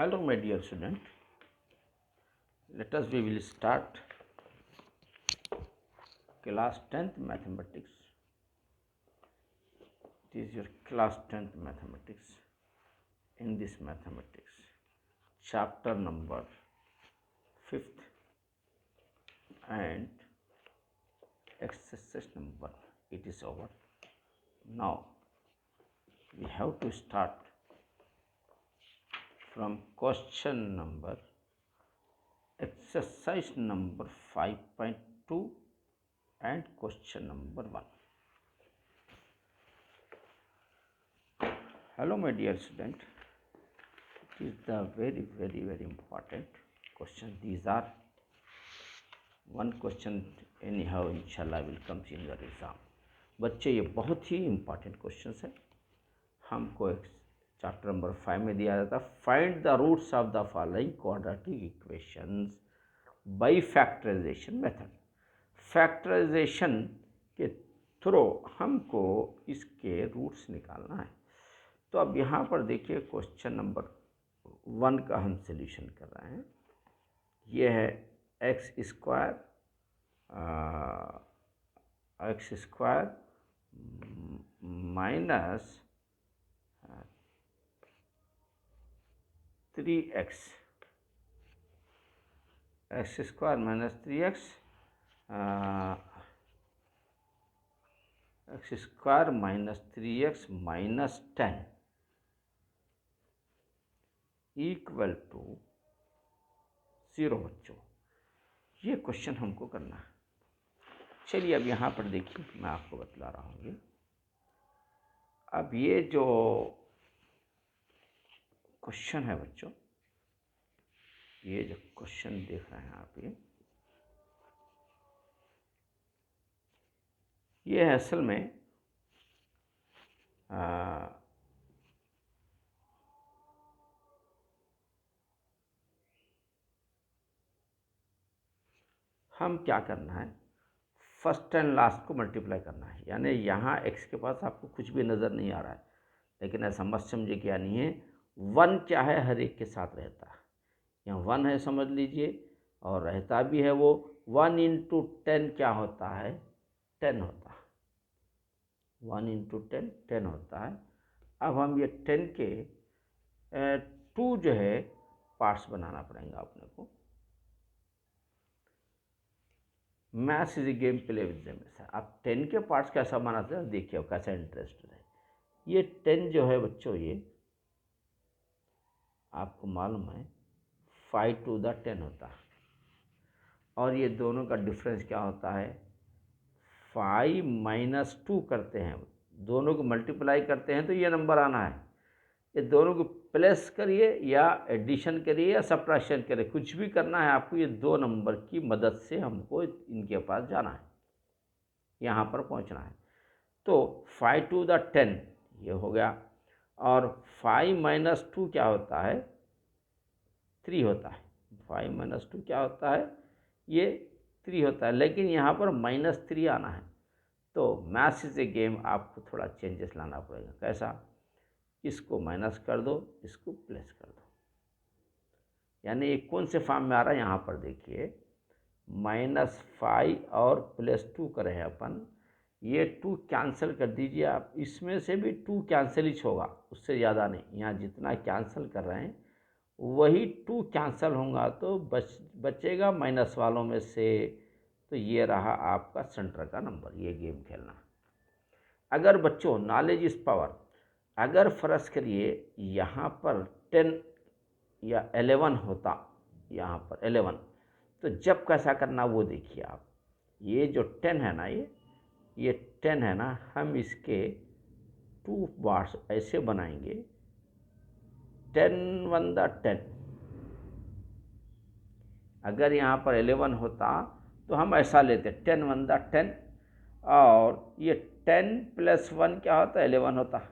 Hello my dear student, we will start class 10th mathematics. It is your class 10th mathematics. In this mathematics chapter number 5th and exercise number 1, it is over. Now we have to start from question number exercise number 5.2 and question number 1. Hello my dear student, it is the very important question. These are one question anyhow inshallah will come in your exam. बच्चे ये बहुत ही important question है. हमको एक chapter number 5 में दिया जाता है find the roots of the following quadratic equations by factorisation method. Factorisation के थ्रू हमको इसके रूट्स निकालना है. तो अब यहाँ पर देखिए क्वेश्चन नंबर 1 का हम सॉल्यूशन कर रहे हैं. ये है x square minus 3x, x square minus 3x, x square minus 3x minus 10 equal to 0. बच्चों ये क्वेश्चन हमको करना है. चलिए अब यहाँ पर देखिए मैं आपको बतला रहा हूँ. ये अब ये जो क्वेश्चन है बच्चों, ये जो क्वेश्चन देख रहे हैं आप, ये है असल में हम क्या करना है, फर्स्ट एंड लास्ट को मल्टीप्लाई करना है. यानी यहाँ x के पास आपको कुछ भी नज़र नहीं आ रहा है, लेकिन ऐसा मत समझिए क्या नहीं है. 1 क्या है, हर एक के साथ रहता है. यहाँ 1 है समझ लीजिए, और रहता भी है वो. 1 इंटू 10 क्या होता है, 10 होता है. 1 इंटू 10 10 होता है. अब हम ये 10 के 2 जो है पार्ट्स बनाना पड़ेगा अपने को. Maths is a game play with them. आप 10 के पार्ट्स कैसा बनाते हैं देखिए, अब कैसा इंटरेस्टेड है. ये 10 जो है बच्चों, ये आपको मालूम है 5 टू द 10 होता है. और ये दोनों का डिफरेंस क्या होता है, 5 माइनस 2 करते हैं, दोनों को मल्टीप्लाई करते हैं तो ये नंबर आना है. ये दोनों को प्लस करिए या एडिशन करिए या सब्ट्रैक्शन करिए, कुछ भी करना है आपको. ये 2 नंबर की मदद से हमको इनके पास जाना है, यहाँ पर पहुँचना है. तो 5 टू द 10 ये हो गया, और 5 माइनस 2 क्या होता है, 3 होता है. 5 माइनस 2 क्या होता है, ये 3 होता है. लेकिन यहाँ पर -3 आना है. तो मैथ्स इज ए गेम, आपको थोड़ा चेंजेस लाना पड़ेगा. कैसा, इसको माइनस कर दो, इसको प्लस कर दो. यानी ये कौन से फॉर्म में आ रहा है, यहाँ पर देखिए -5 और +2 करें अपन. ये 2 कैंसिल कर दीजिए आप. इसमें से भी 2 कैंसिल ही होगा, उससे ज़्यादा नहीं. यहाँ जितना कैंसिल कर रहे हैं वही 2 कैंसिल होगा, तो बचेगा माइनस वालों में से. तो ये रहा आपका सेंटर का नंबर. ये गेम खेलना. अगर बच्चों नॉलेज इज पावर, अगर फ़र्ज़ करिए यहाँ पर 10 या 11 होता, यहाँ पर 11, तो जब कैसा करना वो देखिए आप. ये जो 10 है ना, ये 10 है ना, हम इसके 2 पार्ट्स ऐसे बनाएंगे. 10 1 द 10. अगर यहाँ पर 11 होता तो हम ऐसा लेते 10 1 द 10, और ये 10 + 1 क्या होता है, 11 होता.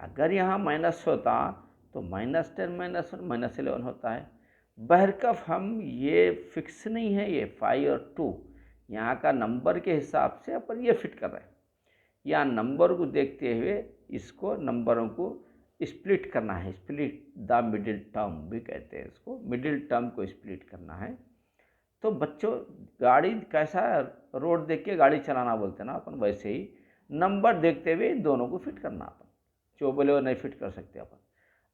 अगर यहाँ माइनस होता तो -10 -1 -11 होता है. बहरकफ हम ये फिक्स नहीं है, ये 5 और 2 यहाँ का नंबर के हिसाब से अपन ये फिट कर रहे हैं. यहाँ नंबर को देखते हुए इसको, नंबरों को स्प्लिट करना है, स्प्लिट द मिडिल टर्म भी कहते हैं इसको, मिडिल टर्म को स्प्लिट करना है। तो बच्चों गाड़ी कैसा है, रोड देख के गाड़ी चलाना बोलते हैं ना अपन, वैसे ही नंबर देखते हुए इन दोनों को फिट करना अपन, जो बोले वो नहीं फिट कर सकते अपन।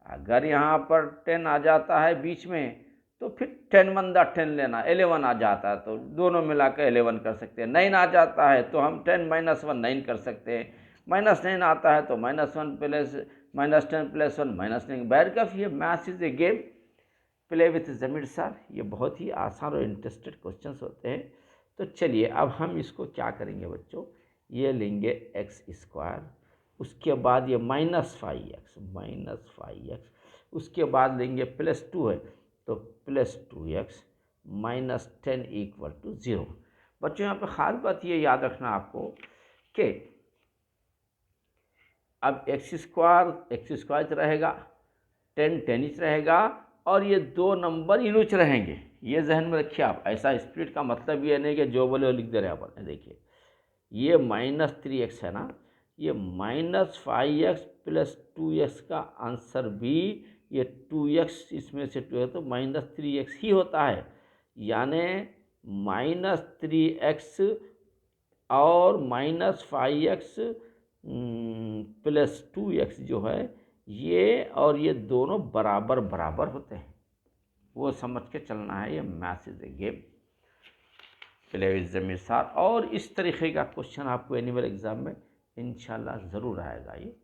अगर यहाँ पर 10 आ जाता है बीच में तो फिर 10 वन द 10 लेना, 11 आ जाता है तो दोनों मिलाकर 11 कर सकते हैं। 9 आ जाता है तो हम 10 - 1 9 कर सकते हैं। -9 आता है तो -1 प्लस -10 + 1 -9। बैरकफ ये maths is a game, play with Zameer sir. ये बहुत ही आसान और इंटरेस्टेड क्वेश्चंस होते हैं। तो चलिए अब हम इसको क्या करेंगे बच्चों, ये लेंगे x², उसके बाद ये -5x, उसके बाद लेंगे +2 है तो +2x -10 = 0। बच्चों यहाँ पे ख़ास बात ये याद रखना आपको कि अब x² रहेगा, 10 10 रहेगा, और ये दो नंबर इनुच रहेंगे। ये जहन में रखिए आप। ऐसा स्प्लिट का मतलब ये नहीं कि जो बोले वो लिख दे रहे अपन। देखिए ये -3x है ना, ये -5x + 2x का आंसर भी ये 2x इसमें से 2 है तो -3x ही होता है। यानी -3x और -5x + 2x जो है ये और ये दोनों बराबर बराबर होते हैं, वो समझ के चलना है। ये maths is a game, play with Zameer sir. और इस तरीके का क्वेश्चन आपको एनुअल एग्ज़ाम में इंशाल्लाह ज़रूर आएगा। ये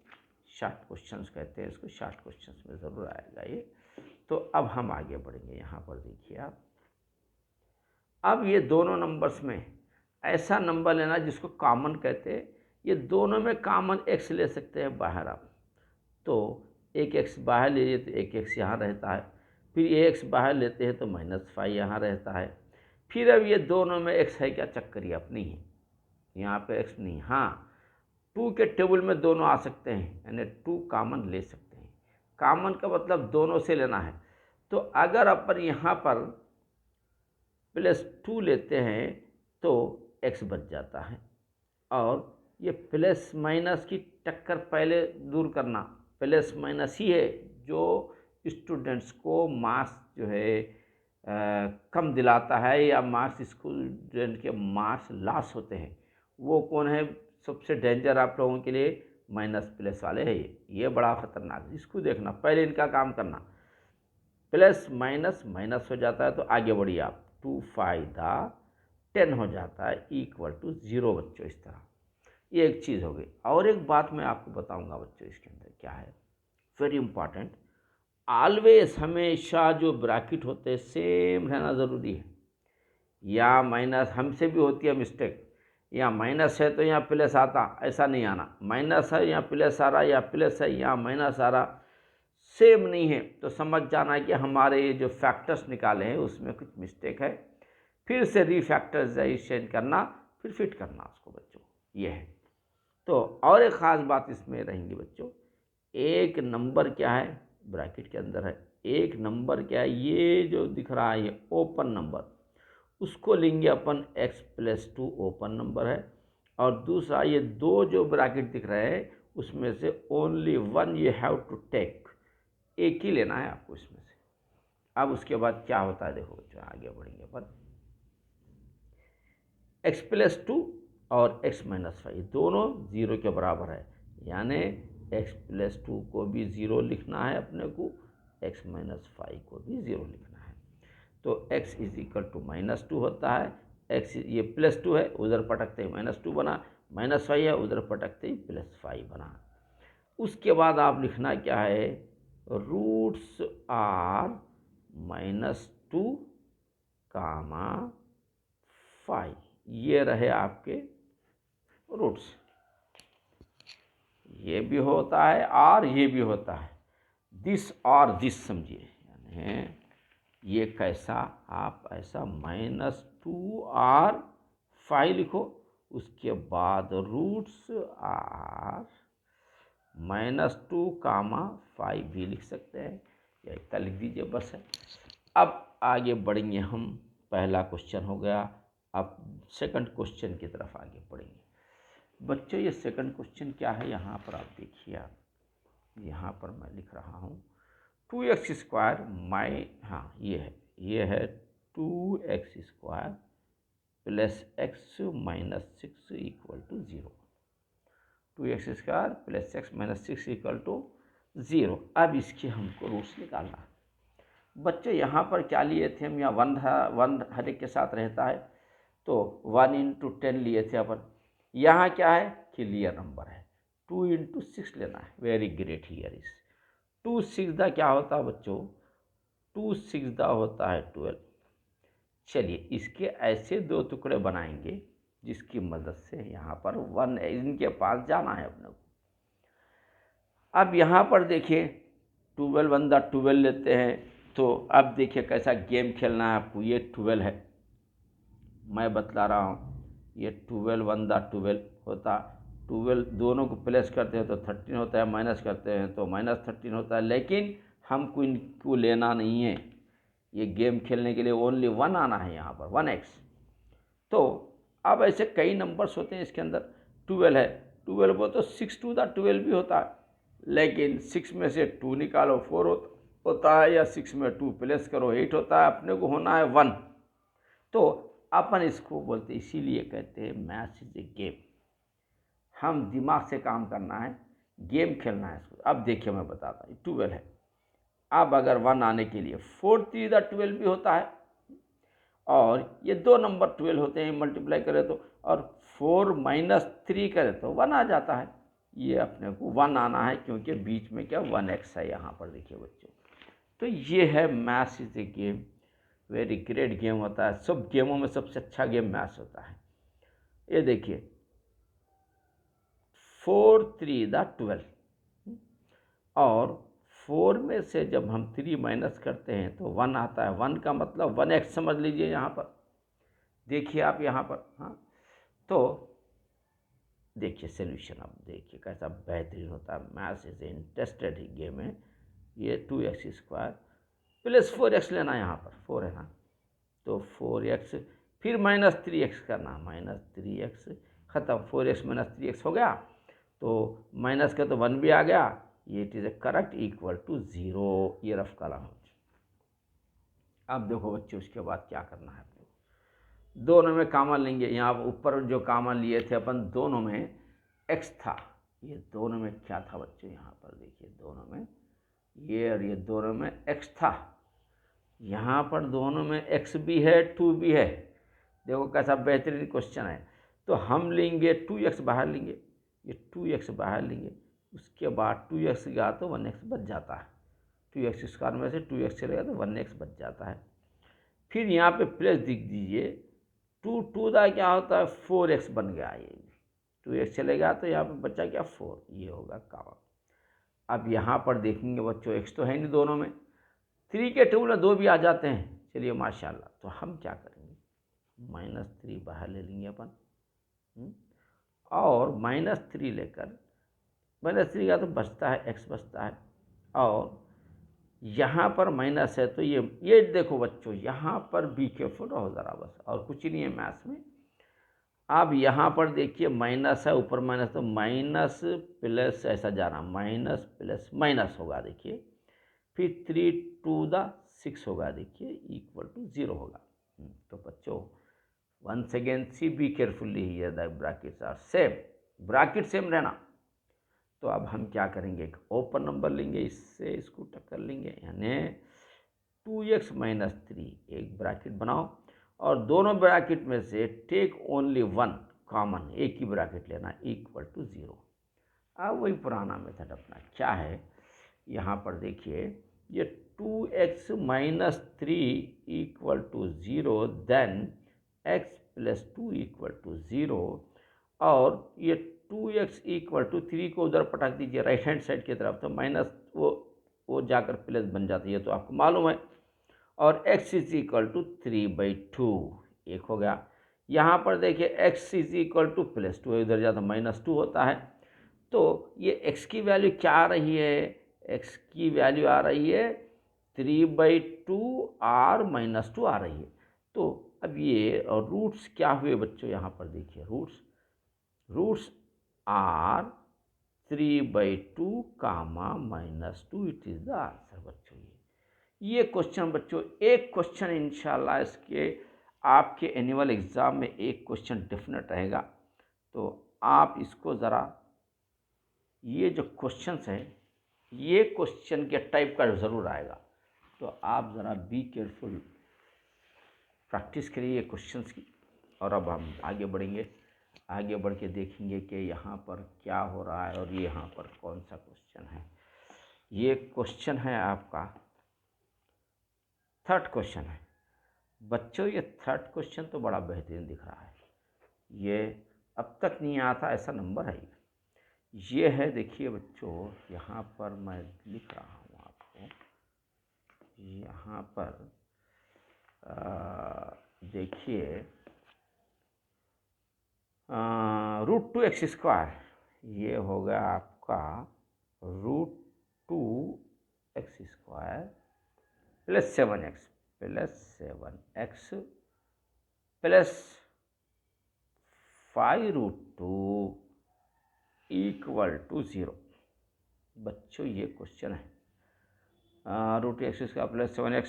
शॉर्ट क्वेश्चंस कहते हैं इसको, शॉर्ट क्वेश्चंस में ज़रूर आएगा ये। तो अब हम आगे बढ़ेंगे। यहाँ पर देखिए आप, अब ये दोनों नंबर्स में ऐसा नंबर लेना जिसको कॉमन कहते हैं। ये दोनों में कॉमन x ले सकते हैं बाहर आप, तो एक x बाहर ले लिए तो एक x यहाँ रहता है, फिर ये x बाहर लेते हैं तो -5 यहाँ रहता है। फिर अब ये दोनों में x है क्या, चेक करिए आप। नहीं है, यहाँ पे x नहीं। हाँ 2 के टेबल में दोनों आ सकते हैं, यानी 2 कॉमन ले सकते हैं। कॉमन का मतलब दोनों से लेना है। तो अगर अपन यहाँ पर +2 लेते हैं तो x बच जाता है, और ये प्लस माइनस की टक्कर पहले दूर करना, प्लस माइनस ही है जो स्टूडेंट्स को मार्क्स जो है कम दिलाता है, या मार्क्स स्टूडेंट के मार्क्स लॉस होते हैं। वो कौन है सबसे डेंजर आप लोगों के लिए, माइनस वाले है। ये बड़ा ख़तरनाक है, इसको देखना, पहले इनका काम करना। प्लस माइनस माइनस हो जाता है तो आगे बढ़िए आप, 2 5 10 हो जाता है = 0 बच्चों। इस तरह ये एक चीज़ हो गई। और एक बात मैं आपको बताऊंगा बच्चों, इसके अंदर क्या है, वेरी इंपॉर्टेंट, ऑलवेज हमेशा जो ब्रैकेट होते हैं सेम रहना ज़रूरी है। या माइनस हमसे भी होती है मिस्टेक, यहाँ माइनस है तो यहाँ प्लस आता, ऐसा नहीं आना। माइनस है यहाँ प्लस आ रहा, या प्लस है यहाँ माइनस आ रहा, सेम नहीं है तो समझ जाना कि हमारे ये जो फैक्टर्स निकाले हैं उसमें कुछ मिस्टेक है। फिर से रीफैक्टराइजेशन करना, फिर फिट करना उसको बच्चों, ये है। तो और एक ख़ास बात इसमें रहेंगी बच्चों, एक नंबर क्या है ब्रैकेट के अंदर है, एक नंबर क्या है, ये जो दिख रहा है ये ओपन नंबर, उसको लेंगे अपन x + 2 ओपन नंबर है। और दूसरा ये दो जो ब्रैकेट दिख रहे हैं उसमें से only 1 you have to take, एक ही लेना है आपको इसमें से। अब उसके बाद क्या होता है देखो बच्चों, आगे बढ़ेंगे अपन। x + 2 और x - 5 दोनों 0 के बराबर है, यानी x + 2 को भी 0 लिखना है अपने को, x - 5 को भी 0 लिखना है। तो x = -2 होता है। x ये +2 है, उधर पटकते ही -2 बना, -5 है, उधर पटकते ही +5 बना। उसके बाद आप लिखना क्या है, रूट्स आर -2, 5, ये रहे आपके रूट्स। ये भी होता है और ये भी होता है, दिस और दिस समझिए, यानी ये कैसा, आप ऐसा -2 और 5 लिखो, उसके बाद रूट्स आर -2, 5 भी लिख सकते हैं, या इतना लिख दीजिए बस है। अब आगे बढ़ेंगे हम, पहला क्वेश्चन हो गया। अब सेकंड क्वेश्चन की तरफ आगे बढ़ेंगे बच्चों। ये सेकंड क्वेश्चन क्या है, यहाँ पर आप देखिए, आप यहाँ पर मैं लिख रहा हूँ 2x² ये है 2x² plus x minus 6 equal to 0। 2x² plus x minus 6 equal to 0। अब इसके हमको रूट्स निकालना है। बच्चों यहाँ पर क्या लिए थे हम, यहाँ वन हर एक के साथ रहता है, तो 1 इंटू 10 लिए थे अपन। यहाँ क्या है, क्लियर नंबर है, 2 इंटू 6 लेना है। वेरी ग्रेट हियर इज 2 6 क्या होता है बच्चों, 2 6 होता है 12। चलिए इसके ऐसे दो टुकड़े बनाएंगे जिसकी मदद से यहाँ पर 1 इनके पास जाना है अपने को। अब यहाँ पर देखिए 12 1 12 लेते हैं, तो अब देखिए कैसा गेम खेलना है आपको। ये 12 है, मैं बतला रहा हूँ, ये 12 1 12 होता, 12 दोनों को प्लस करते हैं तो 13 होता है, माइनस करते हैं तो माइनस 13 होता है। लेकिन हमको इनको लेना नहीं है, ये गेम खेलने के लिए ओनली 1 आना है यहाँ पर, 1x। तो अब ऐसे कई नंबर्स होते हैं इसके अंदर, 12 है, 12 वो तो 6 2 12 भी होता है, लेकिन 6 में से 2 निकालो 4 होता है, या 6 में 2 प्लस करो 8 होता है। अपने को होना है 1। तो अपन इसको बोलते, इसीलिए कहते हैं मैथ्स इज ए गेम। हम दिमाग से काम करना है, गेम खेलना है इसको। अब देखिए मैं बताता हूँ, 12 है, अब अगर 1 आने के लिए 4 3 12 भी होता है, और ये दो नंबर 12 होते हैं, मल्टीप्लाई करें तो, और 4 माइनस 3 करें तो 1 आ जाता है। ये अपने को 1 आना है, क्योंकि बीच में क्या 1x है यहाँ पर, देखिए बच्चों। तो ये है maths is a game, very great game होता है। सब गेमों में सबसे अच्छा गेम मैथ्स होता है। ये देखिए 4 3 12, और 4 में से जब हम 3 माइनस करते हैं तो 1 आता है। 1 का मतलब 1x समझ लीजिए यहाँ पर, देखिए आप यहाँ पर। हाँ, तो देखिए सोल्यूशन, अब देखिए कैसा बेहतरीन होता है। Maths is interested he game है। ये 2x² प्लस 4x लेना है, यहाँ पर 4 है ना, तो 4x फिर माइनस 3x करना, माइनस 3x ख़त्म, 4x माइनस 3x हो गया, तो माइनस का तो 1 भी आ गया। ये it is a correct equal to 0। ये रफ कॉलम। अब देखो बच्चों, उसके बाद क्या करना है आपको, दोनों में कॉमन लेंगे। यहाँ ऊपर जो कॉमन लिए थे अपन, दोनों में x था, ये दोनों में क्या था बच्चों, यहाँ पर देखिए दोनों में ये और ये दोनों में x था। यहाँ पर दोनों में x भी है 2 भी है। देखो कैसा बेहतरीन क्वेश्चन है। तो हम लेंगे 2x बाहर लेंगे, ये 2x बाहर लेंगे, उसके बाद 2x गया तो 1x बच जाता है। 2x² में से 2x चलेगा तो 1x बच जाता है। फिर यहाँ पे प्लस दिख दीजिए, 2 2 क्या होता है, 4x बन गया। ये 2x चलेगा तो यहाँ पे बचा क्या 4, ये होगा कॉमन। अब यहाँ पर देखेंगे बच्चों, x तो है नहीं दोनों में, 3 के टेबल 2 भी आ जाते हैं। चलिए माशाल्लाह, तो हम क्या करेंगे, -3 बाहर ले लेंगे अपन, और -3 लेकर, -3 का तो बचता है, x बचता है, और यहाँ पर माइनस है, तो ये देखो बच्चों, यहाँ पर बी केयरफुल रहो ज़रा बस, और कुछ ही नहीं है मैथ्स में। अब यहाँ पर देखिए माइनस है, ऊपर माइनस, तो माइनस प्लस ऐसा जाना, माइनस प्लस माइनस होगा देखिए, फिर 3 2 6 होगा देखिए, इक्वल टू 0 होगा। तो बच्चों once again see be carefully here, the brackets are same, bracket same रहना। तो अब हम क्या करेंगे, एक ओपन नंबर लेंगे, इससे इसको टक्कर लेंगे, यानी 2x माइनस 3, एक ब्रैकेट बनाओ, और दोनों ब्रैकेट में से टेक ओनली 1 कॉमन, एक ही ब्रैकेट लेना, इक्वल टू 0। अब वही पुराना मेथड अपना क्या है, यहाँ पर देखिए, ये 2x minus 3 equal to 0, then x plus 2 equal to 0, और ये 2x इक्वल टू 3 को उधर पटक दीजिए राइट हैंड साइड की तरफ, तो माइनस वो जाकर प्लस बन जाती है, तो आपको मालूम है। और x इज इक्वल टू 3/2, एक हो गया। यहाँ पर देखिए x is equal two plus 2 इधर जाता -2 होता है, तो ये x की वैल्यू क्या आ रही है, x की वैल्यू आ रही है 3/2 और -2 आ रही है। तो अब ये और रूट्स क्या हुए बच्चों, यहाँ पर देखिए roots are 3/2 comma -2 it is the answer बच्चों। ये क्वेश्चन बच्चों, एक क्वेश्चन इंशाल्लाह इसके आपके एनुअल एग्ज़ाम में एक क्वेश्चन डेफिनेट रहेगा। तो आप इसको ज़रा, ये जो क्वेश्चंस हैं ये क्वेश्चन के टाइप का ज़रूर आएगा, तो आप ज़रा बी केयरफुल, प्रैक्टिस करिए क्वेश्चंस की। और अब हम आगे बढ़ेंगे, आगे बढ़ के देखेंगे कि यहाँ पर क्या हो रहा है और ये यहाँ पर कौन सा क्वेश्चन है। ये क्वेश्चन है आपका थर्ड क्वेश्चन है बच्चों। ये थर्ड क्वेश्चन तो बड़ा बेहतरीन दिख रहा है, ये अब तक नहीं आया था ऐसा नंबर है ये है। देखिए बच्चों, यहाँ पर मैं लिख रहा हूँ आपको, यहाँ पर देखिए √2x², ये होगा आपका √2x² + 7x प्लस 5√2 = 0। बच्चों ये क्वेश्चन है, √2x² + 7x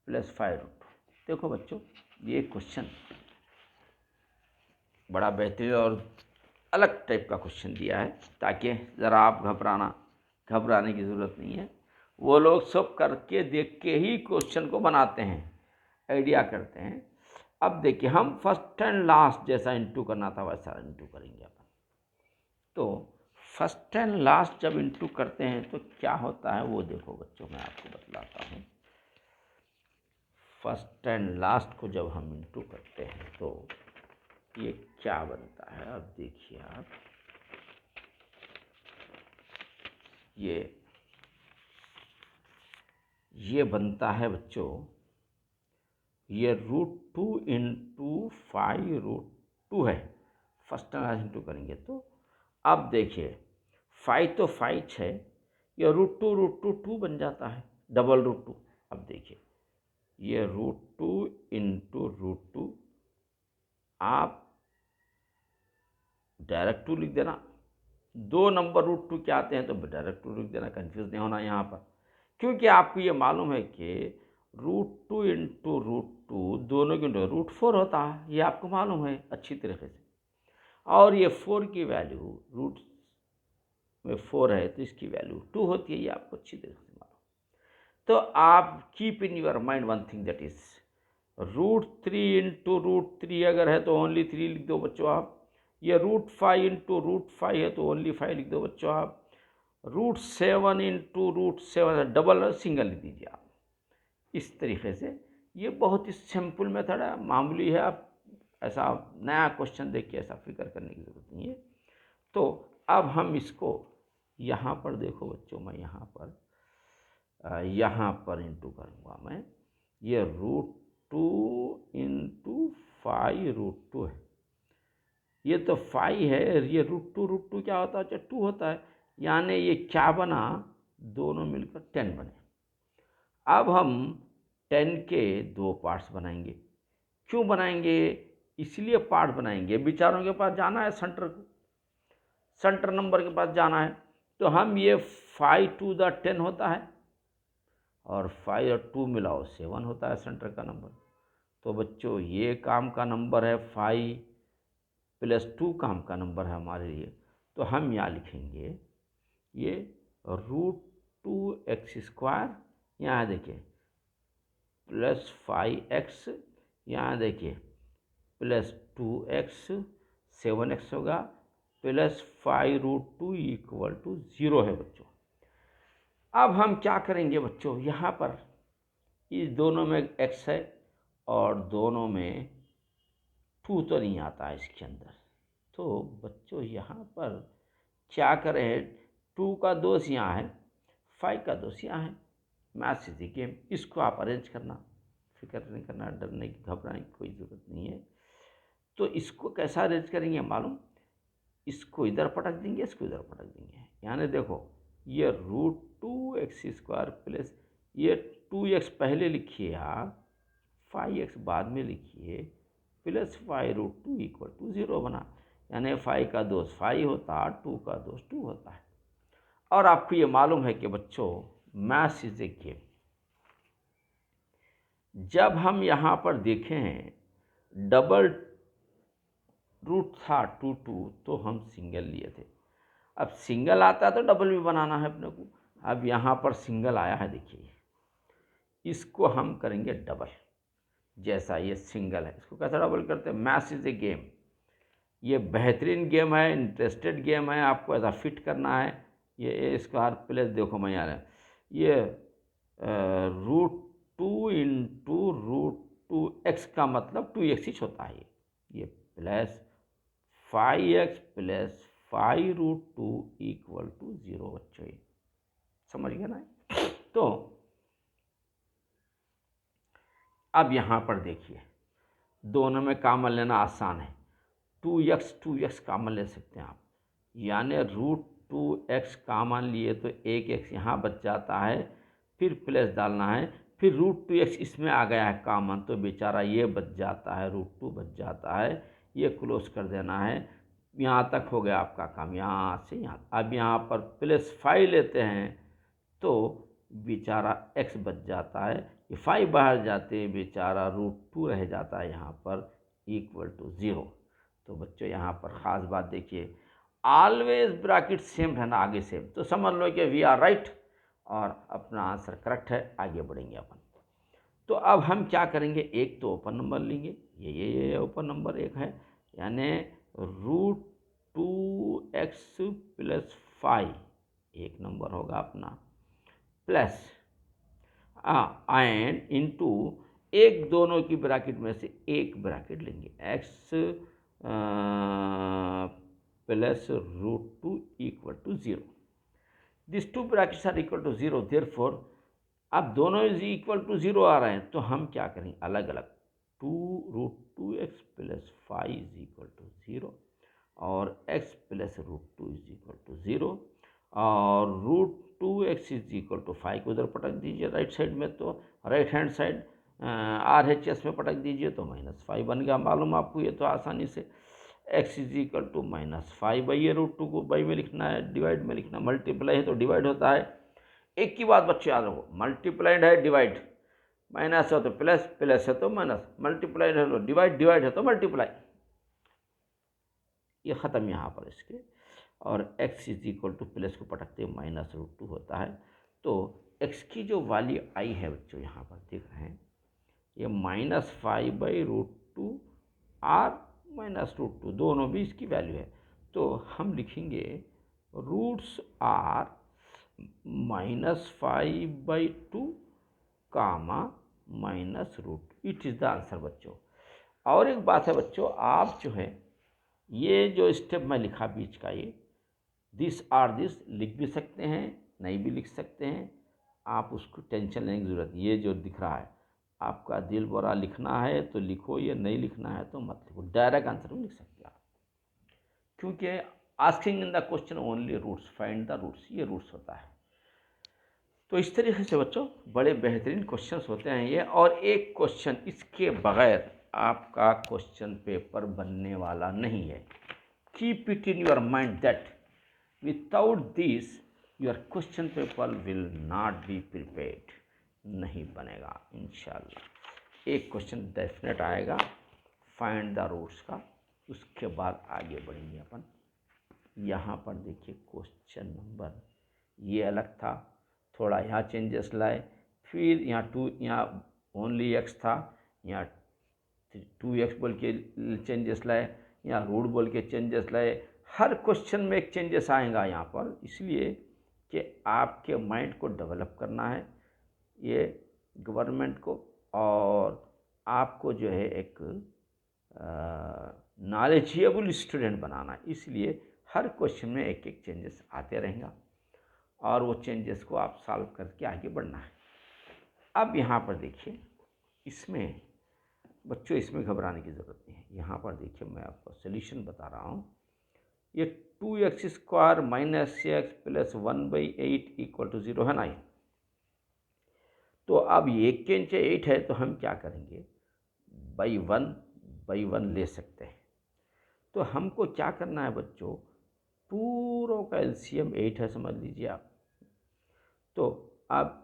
+ 5√2। देखो बच्चों, ये क्वेश्चन बड़ा बेहतरीन और अलग टाइप का क्वेश्चन दिया है, ताकि ज़रा आप घबराने की ज़रूरत नहीं है। वो लोग सब करके देख के ही क्वेश्चन को बनाते हैं, आइडिया करते हैं। अब देखिए, हम फर्स्ट एंड लास्ट जैसा इंटू करना था वैसा इंटू करेंगे अपन। तो फर्स्ट एंड लास्ट जब इंटू करते हैं तो क्या होता है वो देखो बच्चों, मैं आपको बतलाता हूँ। फर्स्ट एंड लास्ट को जब हम इंटू करते हैं तो ये क्या बनता है, अब देखिए आप, ये बनता है बच्चों, ये √2 × 5√2 है। फर्स्ट एंड लास्ट इंटू करेंगे तो अब देखिए 5 तो 5 है, ये √2 2 बन जाता है, डबल √2। अब देखिए ये √2 × √2, आप डायरेक्ट 2 लिख देना। दो नंबर √2 के आते हैं तो डायरेक्ट 2 लिख देना, कंफ्यूज नहीं होना यहाँ पर, क्योंकि आपको ये मालूम है कि √2 × √2 दोनों के √4 होता है, ये आपको मालूम है अच्छी तरीके से। और ये 4 की वैल्यू रूट में 4 है तो इसकी वैल्यू 2 होती है, ये आपको अच्छी तरीके से मालूम। तो आप keep in your mind one thing, that is √3 × √3 अगर है तो ओनली 3 लिख दो बच्चों आप। ये √5 × √5 है तो ओनली 5 लिख दो बच्चों आप। √7 × √7 डबल सिंगल लिख दीजिए आप। इस तरीके से ये बहुत ही सिंपल मेथड है, मामूली है। आप ऐसा नया क्वेश्चन देख के ऐसा फिक्र करने की ज़रूरत नहीं है। तो अब हम इसको यहाँ पर देखो बच्चों, मैं यहाँ पर इंटू करूँगा मैं। ये √2 × 5√2 है, ये तो 5 है, ये √2 क्या होता है, 2 होता है, यानी ये क्या बना, दोनों मिलकर 10 बने। अब हम 10 के 2 पार्ट्स बनाएंगे। क्यों बनाएंगे, इसलिए पार्ट बनाएंगे, बेचारों के पास जाना है, सेंटर नंबर के पास जाना है। तो हम ये 5 to the 10 होता है और 5 और 2 मिलाओ 7 होता है सेंटर का नंबर। तो बच्चों ये काम का नंबर है 5 + 2 काम का नंबर है हमारे लिए। तो हम यहाँ लिखेंगे ये √2x², यहाँ देखिए + 5x, यहाँ देखिए +2x, 7x होगा, + 5√2 = 0 है बच्चों। अब हम क्या करेंगे बच्चों, यहाँ पर इस दोनों में x है और दोनों में 2 तो नहीं आता है इसके अंदर। तो बच्चों यहाँ पर क्या करें, 2 का दोष यहाँ है, 5 का दोष यहाँ है। मैथ्स इज द गेम, इसको आप अरेंज करना, फिक्र नहीं करना, डरने की घबराने की कोई ज़रूरत नहीं है। तो इसको कैसा अरेंज करेंगे मालूम, इसको इधर पटक देंगे, इसको इधर पटक देंगे। यानी देखो ये √2x² प्लस ये 2x पहले लिखिए आप, 5x बाद में लिखिए, + 5√2 = 0 बना। यानी 5 का दोस्त 5 होता है, 2 का दोस्त 2 होता है। और आपको ये मालूम है कि बच्चों मैथ्स इज ए गेम। जब हम यहाँ पर देखें डबल रूट था 2 2, तो हम सिंगल लिए थे। अब सिंगल आता है तो डबल भी बनाना है अपने को। अब यहाँ पर सिंगल आया है, देखिए इसको हम करेंगे डबल। जैसा ये सिंगल है, इसको कैसे डबल करते हैं? Maths is a game. ये बेहतरीन गेम है, इंटरेस्टेड गेम है, आपको ऐसा फिट करना है। ये ए स्क्वायर प्लस, देखो मैं यार ये √2 इंटू √2x का मतलब 2x ही होता है। ये plus 5x plus 5√2 equal to 0 बच्चों, ये समझ गया ना? तो अब यहाँ पर देखिए दोनों में कॉमन लेना आसान है। 2x कॉमन ले सकते हैं आप, यानी √2x कॉमन लिए तो 1x यहाँ बच जाता है, फिर प्लस डालना है, फिर √2x इसमें आ गया है कॉमन तो बेचारा ये बच जाता है, √2 बच जाता है, ये क्लोज कर देना है। यहाँ तक हो गया आपका काम, यहाँ से यहाँ। अब यहाँ पर प्लस 5 लेते हैं तो बेचारा x बच जाता है, ये 5 बाहर जाते बेचारा √2 रह जाता है यहाँ पर इक्वल टू 0। तो बच्चों यहाँ पर ख़ास बात देखिए, ऑलवेज ब्रैकेट सेम है ना, आगे सेम, तो समझ लो कि वी आर राइट और अपना आंसर करेक्ट है। आगे बढ़ेंगे अपन। तो अब हम क्या करेंगे, एक तो ओपन नंबर लेंगे, ये ओपन नंबर एक है, यानी √2x प्लस 5 एक नंबर होगा अपना, प्लस एंड इनटू एक दोनों की ब्रैकेट में से एक ब्रैकेट लेंगे, x plus √2 equal to 0। This two brackets are equal to 0, therefore अब दोनों इज इक्वल टू 0 आ रहे हैं, तो हम क्या करेंगे अलग अलग। 2√2x plus 5 is equal to 0 और x plus √2 is equal to 0 और √2x इज इक्वल टू 5 को उधर पटक दीजिए राइट साइड में, तो राइट हैंड साइड RHS में पटक दीजिए तो -5 बन गया। मालूम आपको ये तो आसानी से, x is equal to -5 by ये √2 को बाई में लिखना है, डिवाइड में लिखना, मल्टीप्लाई है तो डिवाइड होता है। एक की बात बच्चे याद रखो, मल्टीप्लाइड है डिवाइड, माइनस है तो प्लस, प्लस है तो माइनस, मल्टीप्लाइड है तो डिवाइड, डिवाइड है तो मल्टीप्लाई, ये ख़त्म यहाँ पर इसके। और x is equal two plus को पटकते -√2 होता है, तो x की जो वैल्यू आई है बच्चों यहाँ पर देख रहे हैं, ये -5 बाई √2 और -√2 दोनों भी इसकी वैल्यू है। तो हम लिखेंगे roots are -5/2 comma -√2, it is the answer बच्चों। और एक बात है बच्चों, आप जो है ये जो स्टेप मैं लिखा बीच का, ये दिस और दिस लिख भी सकते हैं, नहीं भी लिख सकते हैं, आप उसको टेंशन लेने की ज़रूरत नहीं। ये जो दिख रहा है आपका दिल बोरा, लिखना है तो लिखो, ये नहीं लिखना है तो मत लिखो, डायरेक्ट आंसर में लिख सकते हैं आप, क्योंकि asking in the question only roots, find the roots, ये रूट्स होता है। तो इस तरीके से बच्चों बड़े बेहतरीन क्वेश्चंस होते हैं ये। और एक क्वेश्चन इसके बगैर आपका क्वेश्चन पेपर बनने वाला नहीं है। Keep it in your mind that without this your question paper will not be prepared, नहीं बनेगा इंशाल्लाह। एक क्वेश्चन डेफिनेट आएगा फाइंड द रूट्स का, उसके बाद आगे बढ़ेंगे अपन। यहाँ पर देखिए क्वेश्चन नंबर ये अलग था, थोड़ा यहाँ चेंजेस लाए, फिर यहाँ 2, यहाँ ओनली x था, यहाँ 2x बोल के चेंजेस लाए, यहाँ रूट बोल के चेंजेस लाए। हर क्वेश्चन में एक चेंजेस आएगा यहाँ पर, इसलिए कि आपके माइंड को डेवलप करना है ये गवर्नमेंट को, और आपको जो है एक नॉलेजेबल स्टूडेंट बनाना है। इसलिए हर क्वेश्चन में एक एक चेंजेस आते रहेगा और वो चेंजेस को आप सॉल्व करके आगे बढ़ना है। अब यहाँ पर देखिए, इसमें बच्चों इसमें घबराने की ज़रूरत नहीं है। यहाँ पर देखिए मैं आपको सॉल्यूशन बता रहा हूँ। ये 2x square minus x plus 1/8 equal to 0 है ना। तो अब ये के नीचे 8 है तो हम क्या करेंगे, बाई वन ले सकते हैं। तो हमको क्या करना है बच्चों, पूरों का एलसीएम 8 है समझ लीजिए आप। तो अब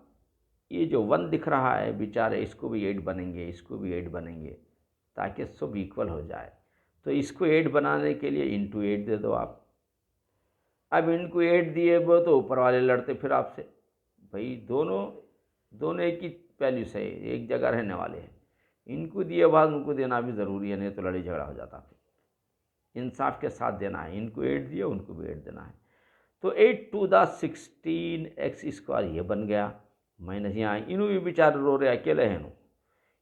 ये जो 1 दिख रहा है बेचारे, इसको भी 8 बनेंगे, इसको भी 8 बनेंगे, ताकि सब इक्वल हो जाए। तो इसको 8 बनाने के लिए इंटू 8 दे दो आप। अब इनको 8 दिए वो तो ऊपर वाले लड़ते फिर आपसे, भाई दोनों एक ही वैल्यू से एक जगह रहने वाले हैं, इनको दिए बाद उनको देना भी ज़रूरी है, नहीं तो लड़ाई झगड़ा हो जाता। फिर इंसाफ के साथ देना है, इनको 8 दिए उनको भी 8 देना है। तो 8 टू द 16 एक्स स्क्वायर ये बन गया, माइनस यहाँ इन्हों भी बेचारे रो रहे, अकेले हैं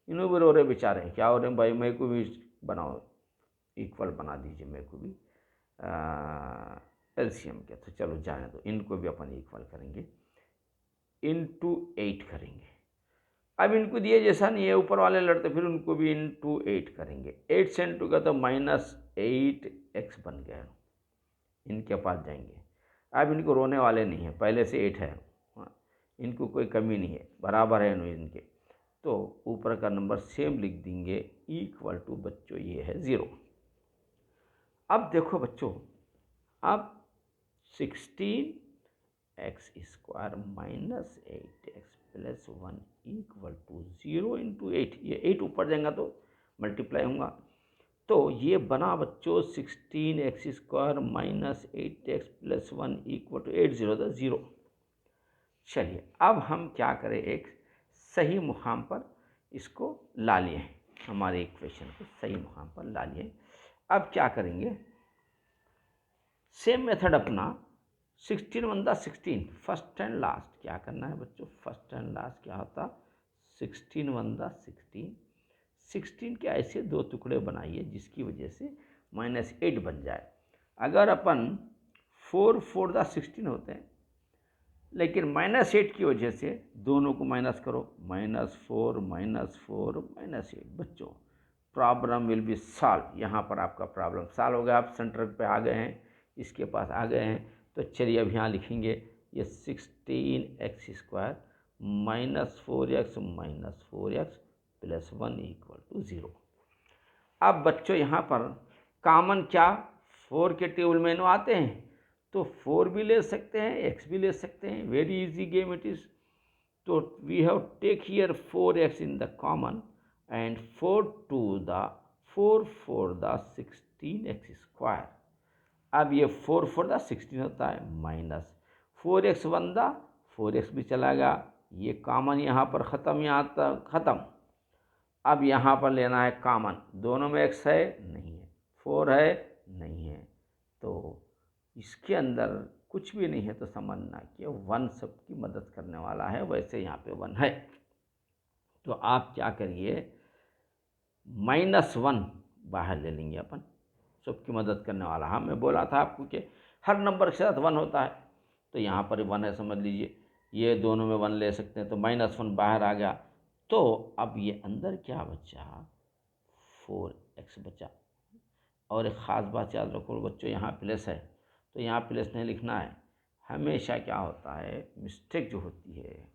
इन्हों भी रो रहे बेचारे, क्या हो रहे हैं भाई, मेरे को भी बनाओ, इक्वल बना दीजिए मेरे को भी एलसीएम के। तो चलो जाने दो, इनको भी अपन इक्वल करेंगे, इंटू 8 करेंगे। अब इनको दिए जैसा नहीं है, ऊपर वाले लड़ते, फिर उनको भी इंटू 8 करेंगे। 8 से इंटू का तो -8x बन गया, इनके पास जाएंगे। अब इनको रोने वाले नहीं है, पहले से 8 है, इनको कोई कमी नहीं है, बराबर है इनके। तो ऊपर का नंबर सेम लिख देंगे, इक्वल टू बच्चों ये है 0। अब देखो बच्चों, अब 16x square minus 8x plus 1 equal to 0 into 8, ये 8 ऊपर जाएगा तो मल्टीप्लाई होगा। तो ये बना बच्चों 16x square minus 8x plus 1 equal to 8 0 था 0। चलिए अब हम क्या करें, एक सही मुकाम पर इसको ला लिए, हमारे इक्वेशन को सही मुकाम पर ला लिए। अब क्या करेंगे, सेम मेथड अपना 16 1 दा 16 फर्स्ट एंड लास्ट। क्या करना है बच्चों, फर्स्ट एंड लास्ट क्या होता, 16 1 दा 16 के ऐसे दो टुकड़े बनाइए जिसकी वजह से -8 बन जाए। अगर अपन 4 4 दा 16 होते हैं, लेकिन -8 की वजह से दोनों को माइनस करो, -4 -4 -8 बच्चों, प्रॉब्लम विल बी सॉल्व। यहाँ पर आपका प्रॉब्लम सॉल्व हो गया, आप सेंटर पे आ गए हैं, इसके पास आ गए हैं। तो चलिए अब यहाँ लिखेंगे ये 16x square -4x plus 1 equal to 0। अब बच्चों यहाँ पर कॉमन क्या, 4 के टेबल में नो आते हैं, तो 4 भी ले सकते हैं, x भी ले सकते हैं, very easy game it is. तो we have take here 4x in the common and 4 4 the 16x square. अब ये 4 4 द 16 होता है, माइनस 4x 1 द 4x भी चला गया, ये कॉमन यहाँ पर ख़त्म, यहाँ तक ख़त्म। अब यहाँ पर लेना है कॉमन, दोनों में x है नहीं है, 4 है नहीं है, तो इसके अंदर कुछ भी नहीं है, तो समझना कि 1 सबकी मदद करने वाला है, वैसे यहाँ पे 1 है। तो आप क्या करिए, -1 बाहर ले लेंगे अपन, सबकी मदद करने वाला। हाँ मैं बोला था आपको कि हर नंबर के साथ 1 होता है, तो यहाँ पर 1 है समझ लीजिए, ये दोनों में 1 ले सकते हैं, तो -1 बाहर आ गया। तो अब ये अंदर क्या बचा, 4x बचा। और एक ख़ास बात याद रखो बच्चों, यहाँ प्लस है तो यहाँ प्लस नहीं लिखना है। हमेशा क्या होता है, मिस्टेक जो होती है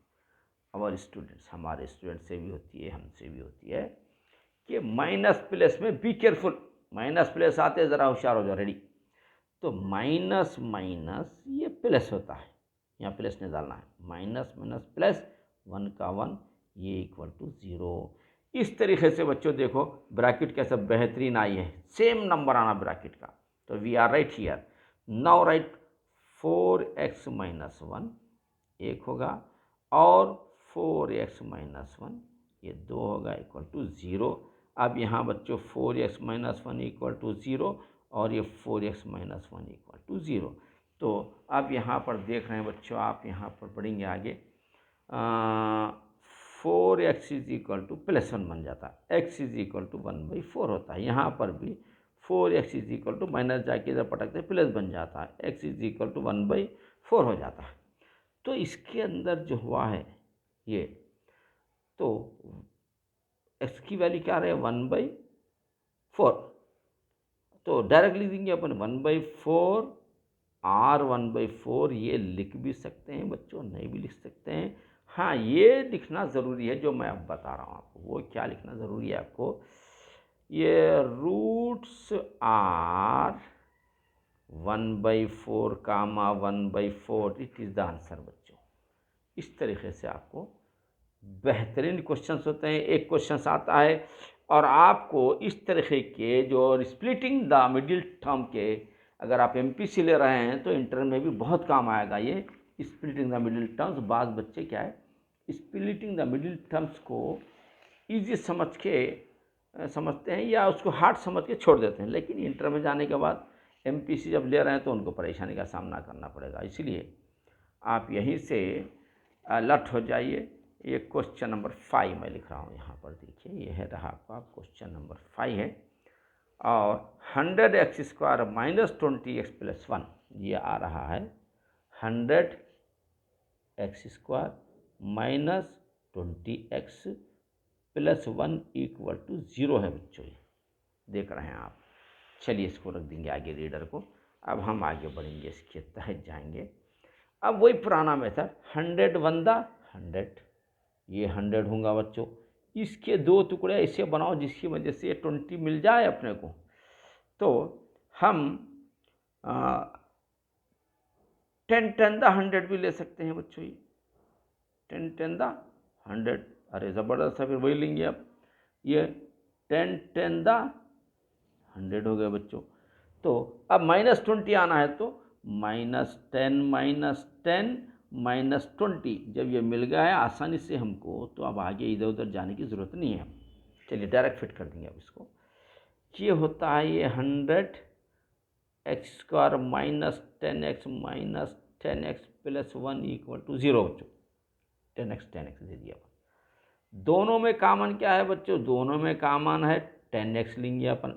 और स्टूडेंट्स, हमारे स्टूडेंट से भी होती है, हमसे भी होती है, कि माइनस प्लस में बी केयरफुल, माइनस प्लस आते ज़रा होशियार हो जाओ, रेडी। तो माइनस माइनस ये प्लस होता है, यहाँ प्लस नहीं डालना है, माइनस माइनस प्लस 1 का 1 ये इक्वल टू 0। इस तरीके से बच्चों देखो ब्रैकेट कैसे बेहतरीन आई है, सेम नंबर आना ब्रैकेट का। तो we are right here, now right 4x minus 1 एक होगा, और 4x माइनस 1 ये 2 होगा, इक्वल टू 0। अब यहाँ बच्चों 4x माइनस 1 इक्वल टू 0 और ये 4x माइनस 1 इक्वल टू 0। तो अब यहाँ पर देख रहे हैं बच्चों, आप यहाँ पर पढ़ेंगे आगे, 4x is equal two plus 1 बन जाता है, x इज इक्वल टू 1/4 होता है। यहाँ पर भी 4x is equal to minus जाके इधर पटकते प्लस बन जाता है, x इज इक्वल टू 1/4 हो जाता है। तो इसके अंदर जो हुआ है ये, तो x की वैल्यू क्या रहे, 1/4, तो डायरेक्ट लिख देंगे अपन 1/4 और 1/4 ये लिख भी सकते हैं बच्चों, नहीं भी लिख सकते हैं। हाँ ये लिखना ज़रूरी है जो मैं अब बता रहा हूँ आपको, वो क्या लिखना ज़रूरी है आपको, ये roots are 1/4 comma 1/4, it is the answer बच्चों। इस तरीके से आपको बेहतरीन क्वेश्चंस होते हैं। एक क्वेश्चंस आता है और आपको इस तरीके के जो स्प्लिटिंग द मिडिल टर्म के, अगर आप एमपीसी ले रहे हैं तो इंटर में भी बहुत काम आएगा ये स्प्लिटिंग द मिडिल टर्म्स। बाद बच्चे क्या है, स्प्लिटिंग द मिडिल टर्म्स को ईजी समझते हैं या उसको हार्ड समझ के छोड़ देते हैं, लेकिन इंटर में जाने के बाद एमपीसी जब ले रहे हैं तो उनको परेशानी का सामना करना पड़ेगा। इसलिए आप यहीं से अलर्ट हो जाइए। ये क्वेश्चन नंबर 5 मैं लिख रहा हूँ यहाँ पर, देखिए ये है रहा आपका क्वेश्चन नंबर 5 है। और 100x² माइनस 20x प्लस 1 ये आ रहा है 100x² minus 20x plus 1 equal to 0 है बच्चों, ये देख रहे हैं आप। चलिए इसको रख देंगे आगे रीडर को। अब हम आगे बढ़ेंगे, इसके तहत जाएंगे। अब वही पुराना मेथड 100 1 दा 100, ये 100 होगा बच्चों। इसके दो टुकड़े ऐसे बनाओ जिसकी वजह से ये 20 मिल जाए अपने को। तो हम 10 10 दा 100 भी ले सकते हैं बच्चों, ये 10 10 दा 100। अरे ज़बरदस्त है, फिर वही लेंगे। अब ये 10 10 दा 100 हो गया बच्चों। तो अब -20 आना है तो -10 -10 -20, जब ये मिल गया है आसानी से हमको, तो अब आगे इधर उधर जाने की ज़रूरत नहीं है। चलिए डायरेक्ट फिट कर देंगे अब इसको। ये होता है ये 100x² minus 10x minus 10x plus 1 equal to 0 बच्चों। 10x दे दिया। दोनों में कॉमन क्या है बच्चों, दोनों में कॉमन है 10x लेंगे अपन,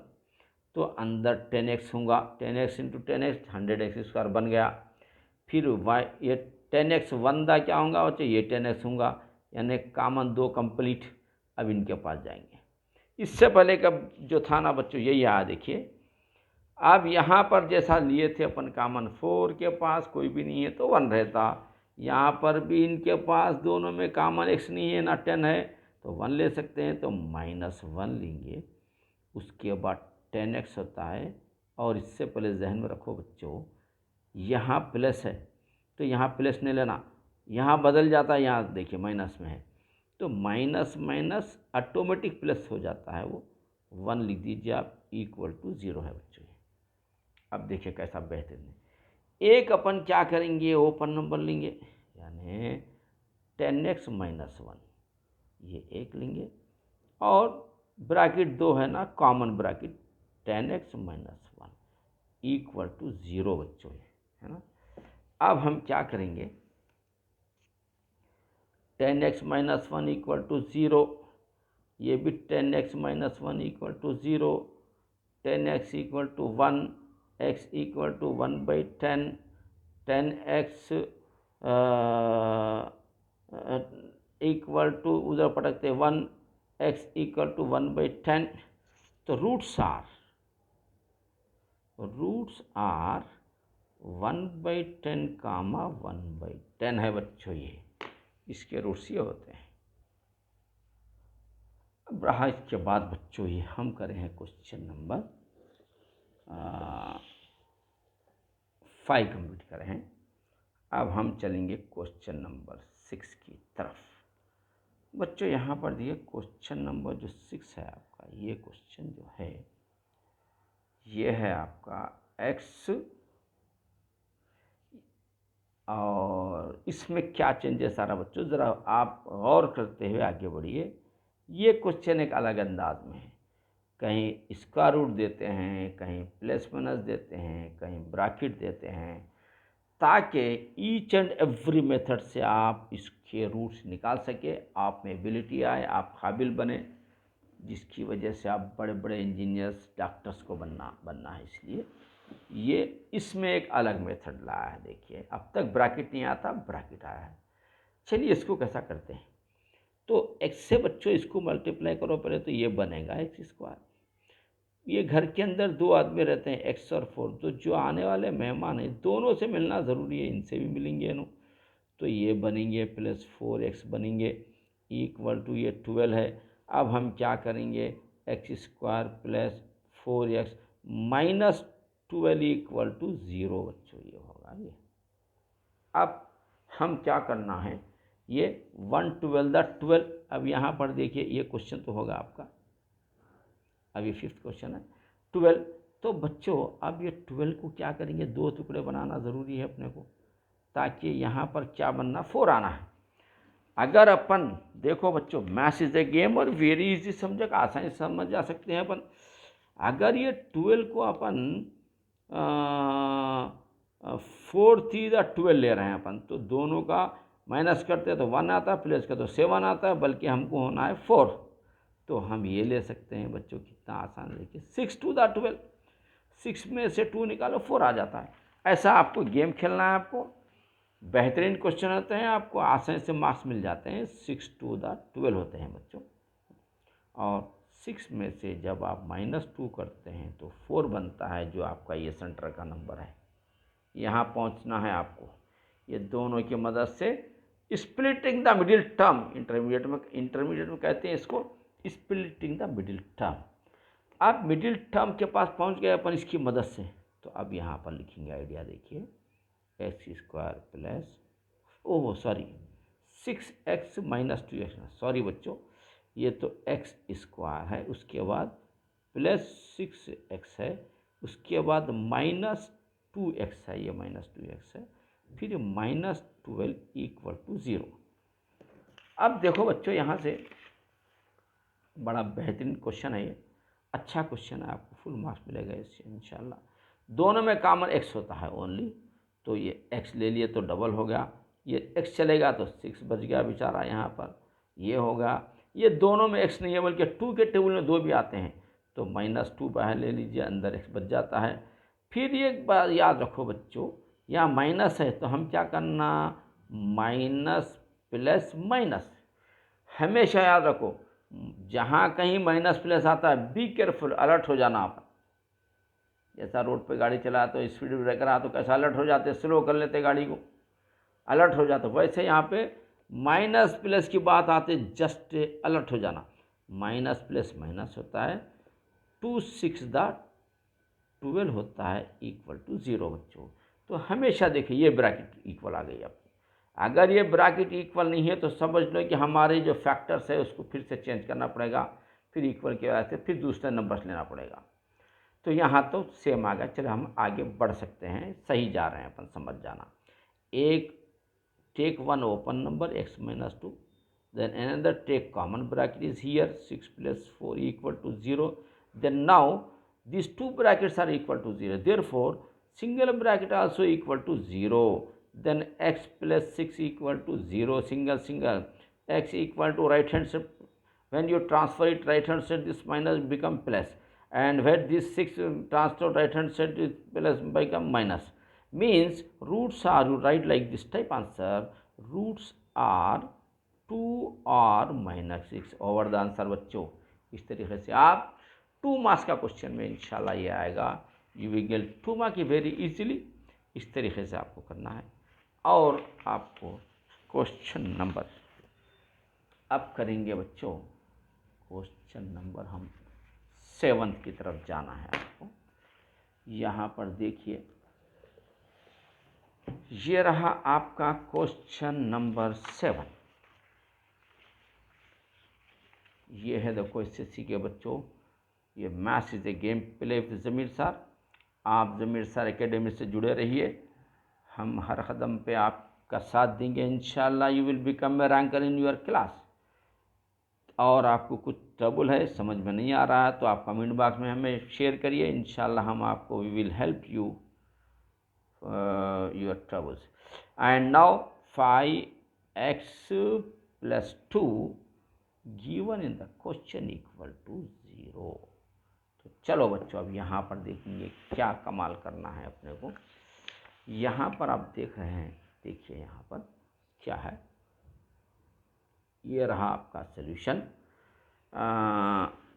तो अंदर 10x होगा, 10x इंटू 10x 100x² बन गया। फिर ये 10x 1 दा क्या होगा बच्चों, ये 10x होगा, यानी कॉमन 2 कंप्लीट। अब इनके पास जाएंगे। इससे पहले का जो था ना बच्चों, यही यहाँ देखिए। अब यहाँ पर जैसा लिए थे अपन कॉमन, 4 के पास कोई भी नहीं है तो 1 रहता। यहाँ पर भी इनके पास दोनों में कॉमन x नहीं है ना 10 है, तो 1 ले सकते हैं, तो -1 लेंगे। उसके बाद 10x होता है। और इससे पहले जहन में रखो बच्चों, यहाँ प्लस है तो यहाँ प्लस नहीं लेना, यहाँ बदल जाता है, यहाँ देखिए माइनस में है तो माइनस माइनस ऑटोमेटिक प्लस हो जाता है, वो 1 लिख दीजिए आप, इक्वल टू 0 है बच्चों। अब देखिए कैसा बेहतरीन है। एक अपन क्या करेंगे, ओपन नंबर लेंगे, यानी 10x माइनस 1, ये एक लेंगे। और ब्रैकेट 2 है ना, common bracket, 10x minus 1 equal to 0 बच्चों, है ना। अब हम क्या करेंगे, 10x माइनस 1 इक्वल टू 0, ये भी 10x minus 1 equal to 0, 10x equal to 1, x equal to 1/10, 10x equal to उधर पटकते 1, x इक्वल टू 1/10। तो रूट्स आर 1/10 कामा 1/10 है बच्चों, ये इसके रूट्स ये होते हैं। अब रहा इसके बाद बच्चों, ये हम करें हैं क्वेश्चन नंबर 5 कंप्लीट करें हैं। अब हम चलेंगे क्वेश्चन नंबर 6 की तरफ। बच्चों यहाँ पर दिए क्वेश्चन नंबर जो 6 है आपका, ये क्वेश्चन जो है ये है आपका x, और इसमें क्या चेंजेस आ रहा बच्चों, ज़रा आप गौर करते हुए आगे बढ़िए। ये क्वेश्चन एक अलग अंदाज में है, कहीं स्क्वायर रूट देते हैं, कहीं प्लस माइनस देते हैं, कहीं ब्रैकेट देते हैं, ताकि ईच एंड एवरी मेथड से आप इसके रूट्स निकाल सके, आप में एबिलिटी आए, आप काबिल बने, जिसकी वजह से आप बड़े बड़े इंजीनियर्स डॉक्टर्स को बनना है। इसलिए ये इसमें एक अलग मेथड लाया है। देखिए अब तक ब्रैकेट नहीं आता, ब्रैकेट आया है। चलिए इसको कैसा करते हैं, तो x से बच्चों इसको मल्टीप्लाई करो पहले, तो ये बनेगा x²। ये घर के अंदर 2 आदमी रहते हैं, x और 4, तो जो आने वाले मेहमान हैं दोनों से मिलना ज़रूरी है, इनसे भी मिलेंगे नो, तो ये बनेंगे प्लस 4x बनेंगे, इक्वल टू ये 12 है। अब हम क्या करेंगे, x² plus 4x minus 12 equal to 0 बच्चों, ये होगा ये। अब हम क्या करना है, ये 1 12 12, अब यहाँ पर देखिए ये क्वेश्चन तो होगा आपका, अब ये 5th क्वेश्चन है 12। तो बच्चों अब ये 12 को क्या करेंगे, 2 टुकड़े बनाना ज़रूरी है अपने को, ताकि यहाँ पर क्या बनना, 4 आना है। अगर अपन देखो बच्चों, मैथ्स इज ए गेम और वेरी इजी सब्जेक्ट, आसानी से समझ जा सकते हैं अपन। अगर ये 12 को अपन 4 3 12 ले रहे हैं अपन, तो दोनों का माइनस करते हैं तो 1 आता है, प्लस का तो 7 आता है, बल्कि हमको होना है 4। तो हम ये ले सकते हैं बच्चों, कितना आसान, देखिए 6 2 12, 6 में से 2 निकालो 4 आ जाता है। ऐसा आपको गेम खेलना है, आपको बेहतरीन क्वेश्चन होते हैं, आपको आसानी से मार्क्स मिल जाते हैं। 6 2 12 होते हैं बच्चों, और 6 में से जब आप -2 करते हैं तो 4 बनता है, जो आपका ये सेंटर का नंबर है। यहाँ पहुँचना है आपको, ये दोनों की मदद से splitting the middle term, intermediate में कहते हैं इसको स्प्लिटिंग द मिडिल टर्म। आप मिडिल टर्म के पास पहुँच गए अपन इसकी मदद से, तो अब यहाँ पर लिखेंगे आइडिया, देखिए x² plus 6x minus 2x, sorry बच्चों, ये तो x² है, उसके बाद प्लस 6x है, उसके बाद -2x है, ये -2x है, फिर -12 इक्वल टू 0। अब देखो बच्चों, यहाँ से बड़ा बेहतरीन क्वेश्चन है ये, अच्छा क्वेश्चन है, आपको फुल मार्क्स मिलेगा इससे इंशाल्लाह। दोनों में कॉमन x होता है ओनली, तो ये x ले लिए तो डबल हो गया, ये x चलेगा तो 6 बच गया बेचारा यहाँ पर, ये होगा। ये दोनों में x नहीं है, बल्कि 2 के टेबल में 2 भी आते हैं, तो -2 बाहर ले लीजिए, अंदर x बच जाता है। फिर एक बात याद रखो बच्चों, यहाँ माइनस है तो हम क्या करना, माइनस प्लस माइनस, हमेशा याद रखो, जहाँ कहीं माइनस प्लस आता है बी केयरफुल, अलर्ट हो जाना आप। जैसा रोड पे गाड़ी चला तो स्पीड ब्रेकर आ तो कैसा अलर्ट हो जाते, स्लो कर लेते गाड़ी को, अलर्ट हो जाते, वैसे यहाँ पे माइनस प्लस की बात आते जस्ट अलर्ट हो जाना। माइनस प्लस माइनस होता है, 2 6 12 होता है इक्वल टू 0 बच्चों। तो हमेशा देखिए ये ब्रैकेट इक्वल आ गई अब। अगर ये ब्रैकेट इक्वल नहीं है तो समझ लो कि हमारे जो फैक्टर्स है उसको फिर से चेंज करना पड़ेगा, फिर इक्वल के वजह से फिर दूसरे नंबर्स लेना पड़ेगा। तो यहाँ तो सेम आ गया, चलो हम आगे बढ़ सकते हैं, सही जा रहे हैं अपन, समझ जाना। एक take one open number x -2, then another take common bracket is here, 6 plus 4 equal to 0, then now these two brackets are equal to 0, therefore single bracket also equal to 0, then x plus 6 equal to 0, single, x equal to right hand side, when you transfer it right hand side this minus become plus, and when this 6 transfer right hand side is plus become minus, means roots are, you write like this type answer, roots are 2 और -6 over the answer बच्चों। इस तरीके से आप 2 marks का question में इंशाल्लाह ये आएगा, यू विल गेट 2 मार्क्स की वेरी इजीली। इस तरीके से आपको करना है। और आपको क्वेश्चन नंबर अब करेंगे बच्चों, क्वेश्चन नंबर हम 7 की तरफ जाना है आपको। यहाँ पर देखिए, ये रहा आपका क्वेश्चन नंबर 7। ये है देखो एसएससी के बच्चों, ये maths is a game play with Zamir sir. आप ज़मीर सर एकेडमी से जुड़े रहिए, हम हर कदम पे आपका साथ देंगे इंशाल्लाह। You will become a ranker in your class. और आपको कुछ ट्रबल है, समझ में नहीं आ रहा है, तो आप कमेंट बॉक्स में हमें शेयर करिए, इंशाल्लाह हम आपको we will help you your troubles. And now 5x plus 2 given in the question equal to 0। तो चलो बच्चों, अब यहाँ पर देखेंगे क्या कमाल करना है अपने को। यहाँ पर आप देख रहे हैं, देखिए यहाँ पर क्या है, ये रहा आपका सॉल्यूशन।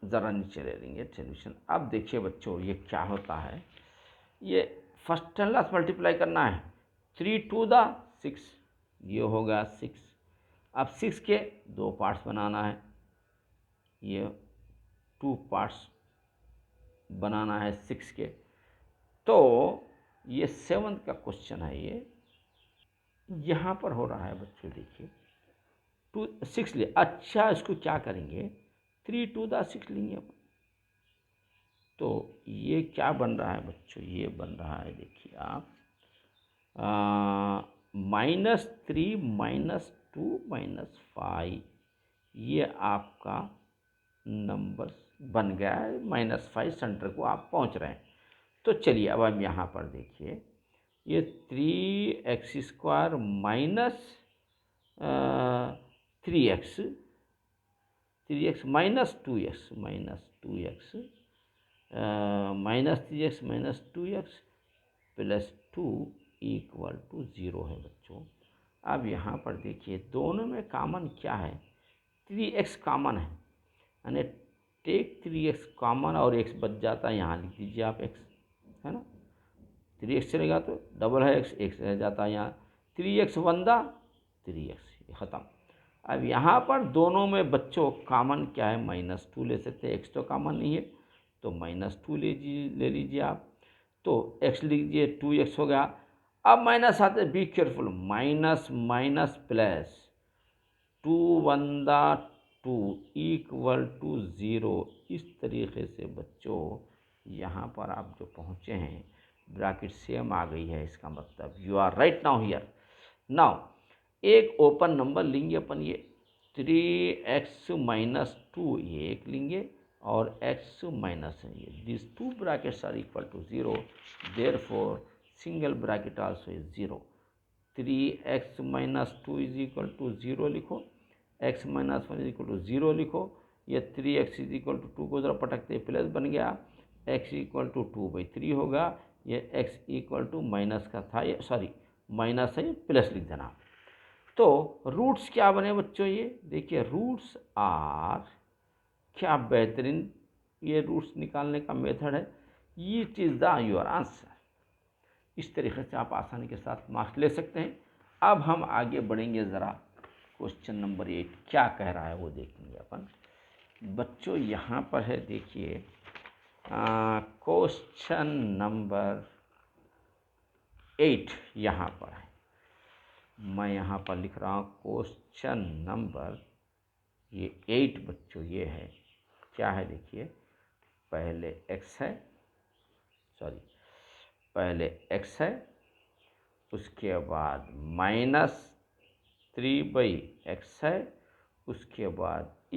ज़रा नीचे ले लेंगे सॉल्यूशन। अब देखिए बच्चों, ये क्या होता है, ये फर्स्ट एंड लास्ट मल्टीप्लाई करना है, 3 2 6, ये होगा 6। अब 6 के 2 पार्ट्स बनाना है, ये 2 पार्ट्स बनाना है 6 के। तो ये 7th का क्वेश्चन है, ये यहाँ पर हो रहा है बच्चों। देखिए 6 लिए, अच्छा इसको क्या करेंगे, 3 to the 6 लेंगे अपन। तो ये क्या बन रहा है बच्चों, ये बन रहा है देखिए आप -3 -2 -5, ये आपका नंबर बन गया है। -5 सेंटर को आप पहुंच रहे हैं। तो चलिए अब हम यहाँ पर देखिए, ये 3x² minus 3x, 3x -2x -3x -2x +2 = 0 है बच्चों। अब यहाँ पर देखिए दोनों में कॉमन क्या है, 3x कॉमन है, यानी टेक 3x कॉमन और x बच जाता है, यहाँ लिख दीजिए आप x, है ना। 3x चलेगा तो डबल है x रह जाता है यहाँ, 3x 1 3x, ख़त्म। अब यहाँ पर दोनों में बच्चों कॉमन क्या है, -2 ले सकते हैं, x तो कॉमन नहीं है तो -2 ले लीजिए आप। तो x लीजिए, 2x हो गया। अब माइनस आते, be careful, minus minus plus, 2 1 2 = 0। इस तरीके से बच्चों यहाँ पर आप जो पहुँचे हैं, ब्रैकेट सेम आ गई है, इसका मतलब you are right now here. Now एक ओपन नंबर लेंगे अपन, ये 3x -2, ये एक लेंगे और x माइनस है ये, this 2 brackets are equal to 0, therefore single bracket also is 0। 3x -2 = 0 लिखो, x - 1 = 0 लिखो, ये 3x = 2 को ज़रा पटकते प्लस बन गया, x = 2/3 होगा, ये x = माइनस का था, ये सॉरी माइनस है, प्लस लिख देना। तो रूट्स क्या बने बच्चों, ये देखिए रूट्स आर, क्या बेहतरीन ये रूट्स निकालने का मेथड है, it is the your answer. इस तरीके से आप आसानी के साथ मार्क्स ले सकते हैं। अब हम आगे बढ़ेंगे, ज़रा क्वेश्चन नंबर 8 क्या कह रहा है वो देखेंगे अपन बच्चों। यहाँ पर है देखिए क्वेश्चन नंबर 8 यहाँ पर है, मैं यहाँ पर लिख रहा हूँ क्वेश्चन नंबर ये 8 बच्चों। ये है क्या है, देखिए पहले x है, सॉरी पहले x है, उसके बाद -3/x है, उसके बाद =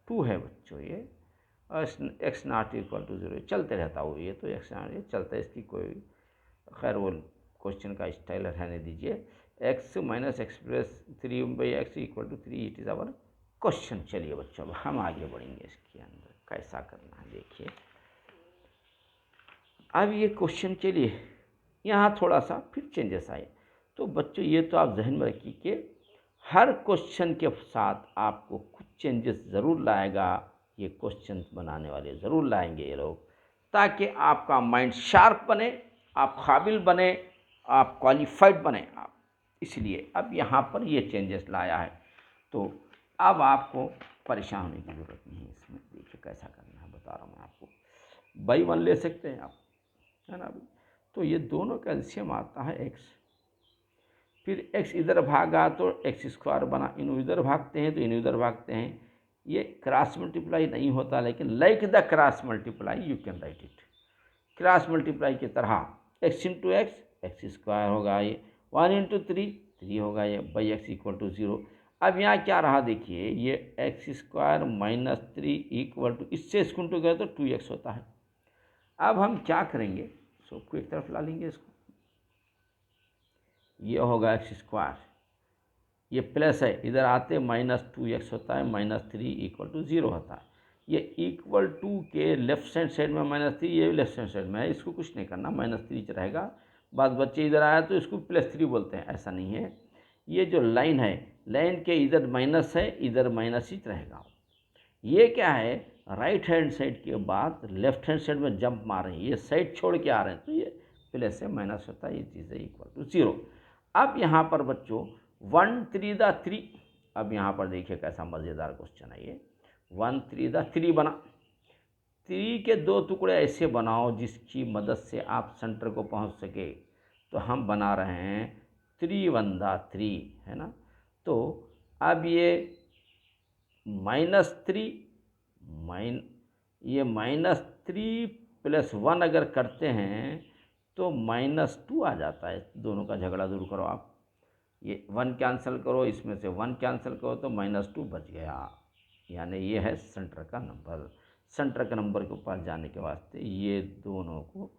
2 है बच्चों ये, और x ≠ 0 चलते रहता हो, ये तो x ये चलता है, इसकी कोई खैर वो क्वेश्चन का स्टाइल रहने दीजिए। x - x + 3/x = 3, it is our question. चलिए बच्चों अब हम आगे बढ़ेंगे, इसके अंदर कैसा करना है देखिए। अब ये क्वेश्चन, चलिए यहाँ थोड़ा सा फिर चेंजेस आए, तो बच्चों ये तो आप जहन में रखिए कि हर क्वेश्चन के साथ आपको कुछ चेंजेस ज़रूर लाएगा, ये क्वेश्चन बनाने वाले ज़रूर लाएंगे ये लोग, ताकि आपका माइंड शार्प बने, आप काबिल बने, आप क्वालिफाइड बने आप। इसलिए अब यहाँ पर ये चेंजेस लाया है, तो अब आपको परेशान होने की ज़रूरत नहीं है इसमें। देखिए कैसा करना है बता रहा हूँ मैं आपको, बाई 1 ले सकते हैं आप, है ना। तो ये दोनों का एलसीएम आता है x, फिर x इधर भागा तो x² बना, इन इधर भागते हैं तो इन इधर भागते हैं, ये क्रॉस मल्टीप्लाई नहीं होता, लेकिन like the cross multiply you can write it, cross multiply की तरह x × x² होगा, ये 1 × 3 होगा, ये x = 0। अब यहाँ क्या रहा देखिए, ये x² - 3 = इससे इसको गए तो 2x होता है। अब हम क्या करेंगे, सबको एक तरफ ला लेंगे, इसको ये होगा x², ये प्लस है, इधर आते -2x होता है, -3 = 0 होता है, ये = के लेफ्ट हैंड साइड में -3, ये भी लेफ्ट हैंड साइड में है, इसको कुछ नहीं करना, -3 रहेगा। बाद बच्चे इधर आया तो इसको +3 बोलते हैं, ऐसा नहीं है। ये जो लाइन है, लाइन के इधर माइनस है, इधर माइनस ही रहेगा। ये क्या है, राइट हैंड साइड के बाद लेफ्ट हैंड साइड में जंप मार रहे हैं, ये साइड छोड़ के आ रहे हैं, तो ये प्लस से माइनस होता है, ये चीज़ है = 0। अब यहाँ पर बच्चों 1 3 × 3, अब यहाँ पर देखिए कैसा मज़ेदार क्वेश्चन है ये, 1 3 द 3 बना। 3 के 2 टुकड़े ऐसे बनाओ जिसकी मदद से आप सेंटर को पहुंच सके। तो हम बना रहे हैं 3 1 द 3, है ना। तो अब ये -3 ये -3 + 1 अगर करते हैं तो -2 आ जाता है। दोनों का झगड़ा दूर करो आप, ये 1 कैंसिल करो, इसमें से 1 कैंसिल करो तो -2 बच गया। यानी ये है सेंटर का नंबर। सेंटर के नंबर के ऊपर जाने के वास्ते ये दोनों को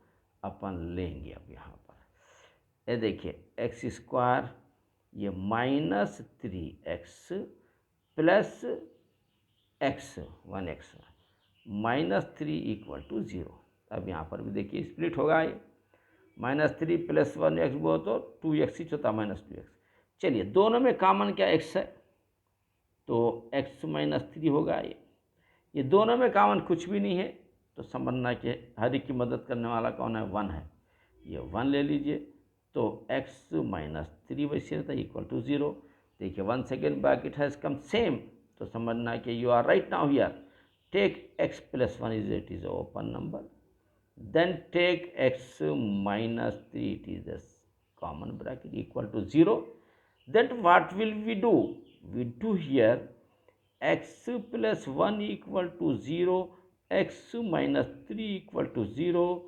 अपन लेंगे। अब यहाँ पर ये देखिए x², ये -3x + x 1x -3 = 0। अब यहाँ पर भी देखिए स्प्लिट होगा, ये -3 + 1x वो तो 2x ही होता, -2x। चलिए दोनों में कॉमन क्या x है, तो x -3 होगा। ये दोनों में कॉमन कुछ भी नहीं है, तो समझना कि हर एक की मदद करने वाला कौन है, 1 है। ये 1 ले लीजिए, तो x -3 वैसे रहता है = 0। देखिए 1 second back it has come same, तो समझना कि you are right now here. Take x + 1 it is open number, then take x -3 it is a common bracket = 0. Then what will we do? We do here x + 1 = 0, x -3 = 0,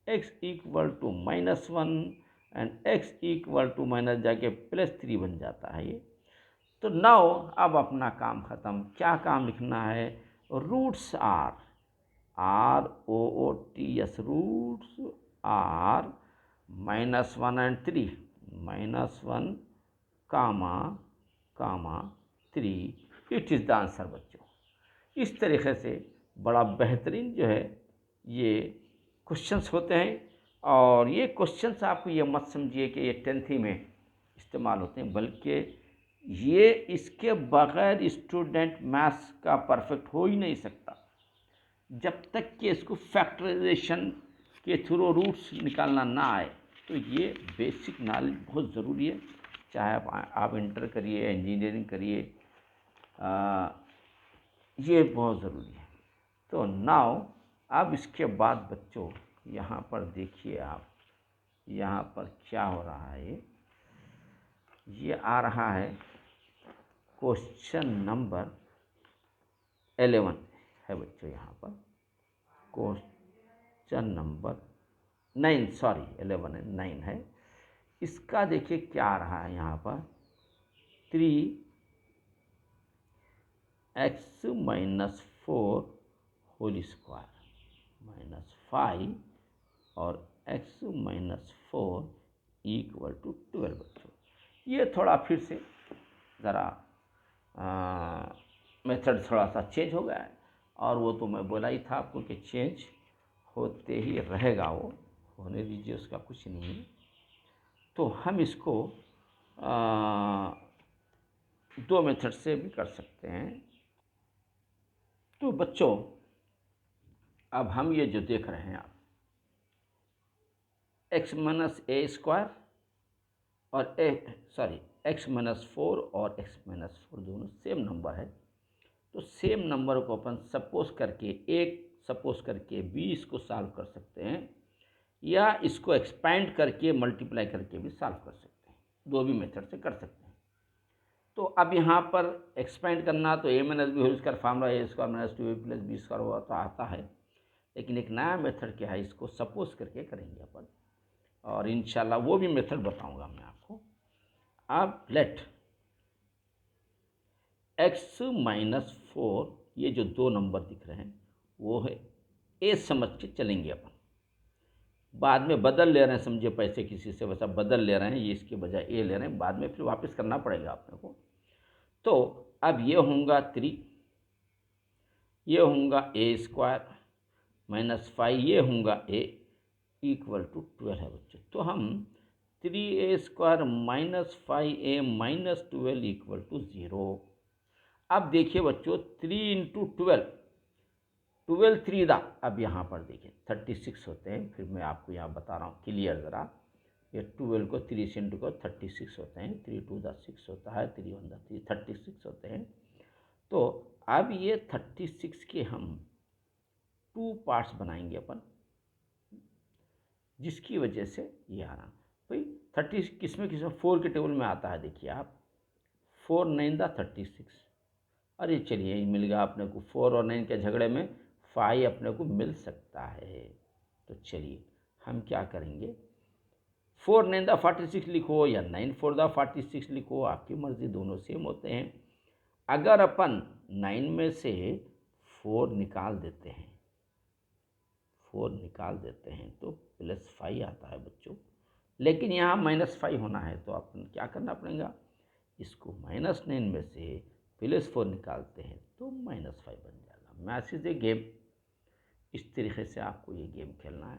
x = -1 and x = minus जाके +3 बन जाता है ये। तो now अब अपना काम ख़त्म। क्या काम लिखना है, roots are ROOTS roots are -1 and 3, -1, comma 3, it is the answer बच्चों। इस तरीके से बड़ा बेहतरीन जो है ये क्वेश्चंस होते हैं। और ये क्वेश्चंस आप ये मत समझिए कि ये 10th में इस्तेमाल होते हैं, बल्कि ये इसके बगैर स्टूडेंट मैथ्स का परफेक्ट हो ही नहीं सकता जब तक कि इसको फैक्टराइजेशन के थ्रू रूट्स निकालना ना आए। तो ये बेसिक नॉलेज बहुत ज़रूरी है, चाहे आप इंटर करिए, इंजीनियरिंग करिए, ये बहुत ज़रूरी है। तो नाउ अब इसके बाद बच्चों यहाँ पर देखिए आप, यहाँ पर क्या हो रहा है, ये आ रहा है क्वेश्चन नंबर 11 है बच्चों। यहाँ पर क्वेश्चन नंबर 9, सॉरी 11 है, 9 है। इसका देखिए क्या आ रहा है यहाँ पर, 3x -4 होल स्क्वायर -5 और x -4 = 12 बच्चों। ये थोड़ा फिर से ज़रा मेथड थोड़ा सा चेंज हो गया है, और वो तो मैं बोला ही था आपको कि चेंज होते ही रहेगा, वो होने दीजिए, उसका कुछ नहीं है। तो हम इसको 2 मेथड से भी कर सकते हैं। तो बच्चों अब हम ये जो देख रहे हैं आप, x -a² और x -4 और x -4 दोनों सेम नंबर है। तो सेम नंबर को अपन सपोज करके 20 को सॉल्व कर सकते हैं, या इसको एक्सपैंड करके मल्टीप्लाई करके भी सॉल्व कर सकते हैं। दो भी मेथड से कर सकते हैं। तो अब यहाँ पर एक्सपैंड करना तो a - b whole square formula a² - 2a + b² हुआ तो आता है, लेकिन एक नया मेथड क्या है, इसको सपोज करके करेंगे अपन, और इंशाल्लाह वो भी मेथड बताऊंगा मैं आपको। अब लेट x -4, ये जो दो नंबर दिख रहे हैं वो है a समझ के चलेंगे अपन। बाद में बदल ले रहे हैं, समझिए पैसे किसी से वैसा बदल ले रहे हैं, ये इसके बजाय a ले रहे हैं, बाद में फिर वापस करना पड़ेगा अपने को। तो अब ये होगा 3, ये होगा a² -5, ये होगा a = 12 है बच्चों। तो हम 3a² - 5a - 12 = 0। अब देखिए बच्चों 3 × 12, 12 3 दा, अब यहाँ पर देखिए 36 होते हैं। फिर मैं आपको यहाँ बता रहा हूँ क्लियर ज़रा, ये 12 को 3 से इंटू को 36 होते हैं, 3 2 दा 6 होता है, 3 1 दा 3 36 होते हैं। तो अब ये 36 के हम 2 पार्ट्स बनाएंगे अपन, जिसकी वजह से ये आ रहा भाई 30 किसमें 4 के टेबल में आता है। देखिए आप 4 9 दा 36। अरे चलिए मिल गया अपने को, 4 और 9 के झगड़े में 5 अपने को मिल सकता है। तो चलिए हम क्या करेंगे, 4 9 दा 46 लिखो या 9 4 दा 46 लिखो, आपकी मर्जी, दोनों सेम होते हैं। अगर अपन 9 में से 4 निकाल देते हैं, 4 निकाल देते हैं तो +5 आता है बच्चों। लेकिन यहाँ -5 होना है तो अपन क्या करना पड़ेगा, इसको -9 में से +4 निकालते हैं तो -5 बन जाएगा। मैसेज ए गेम, इस तरीके से आपको ये गेम खेलना है।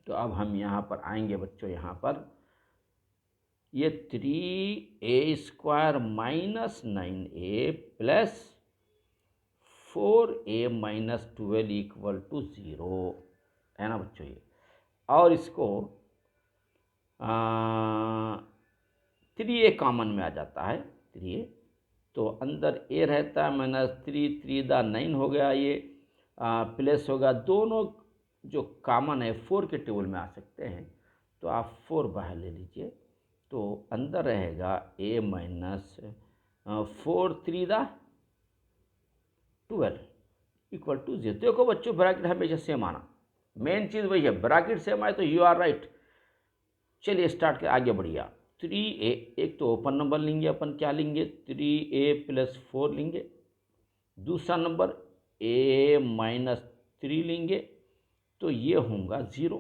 तो अब हम यहाँ पर आएंगे बच्चों, यहाँ पर ये 3a² - 9a + 4a - 12 = 0 है ना बच्चों ये। और इसको 3a कॉमन में आ जाता है, 3a तो अंदर a रहता है, -3 3 दा 9 हो गया, ये प्लस होगा, दोनों जो कॉमन है 4 के टेबल में आ सकते हैं, तो आप 4 बाहर ले लीजिए, तो अंदर रहेगा a - 4 3 दा 12 = 0। देखो बच्चों ब्रैकेट हमेशा सेम आना, मेन चीज़ वही है, ब्रैकेट सेम आए तो यू आर राइट। चलिए स्टार्ट कर, आगे बढ़िया। 3a, एक तो ओपन नंबर लेंगे अपन, क्या लेंगे, 3a + 4 लेंगे। दूसरा नंबर a - 3 लेंगे, तो ये होगा 0।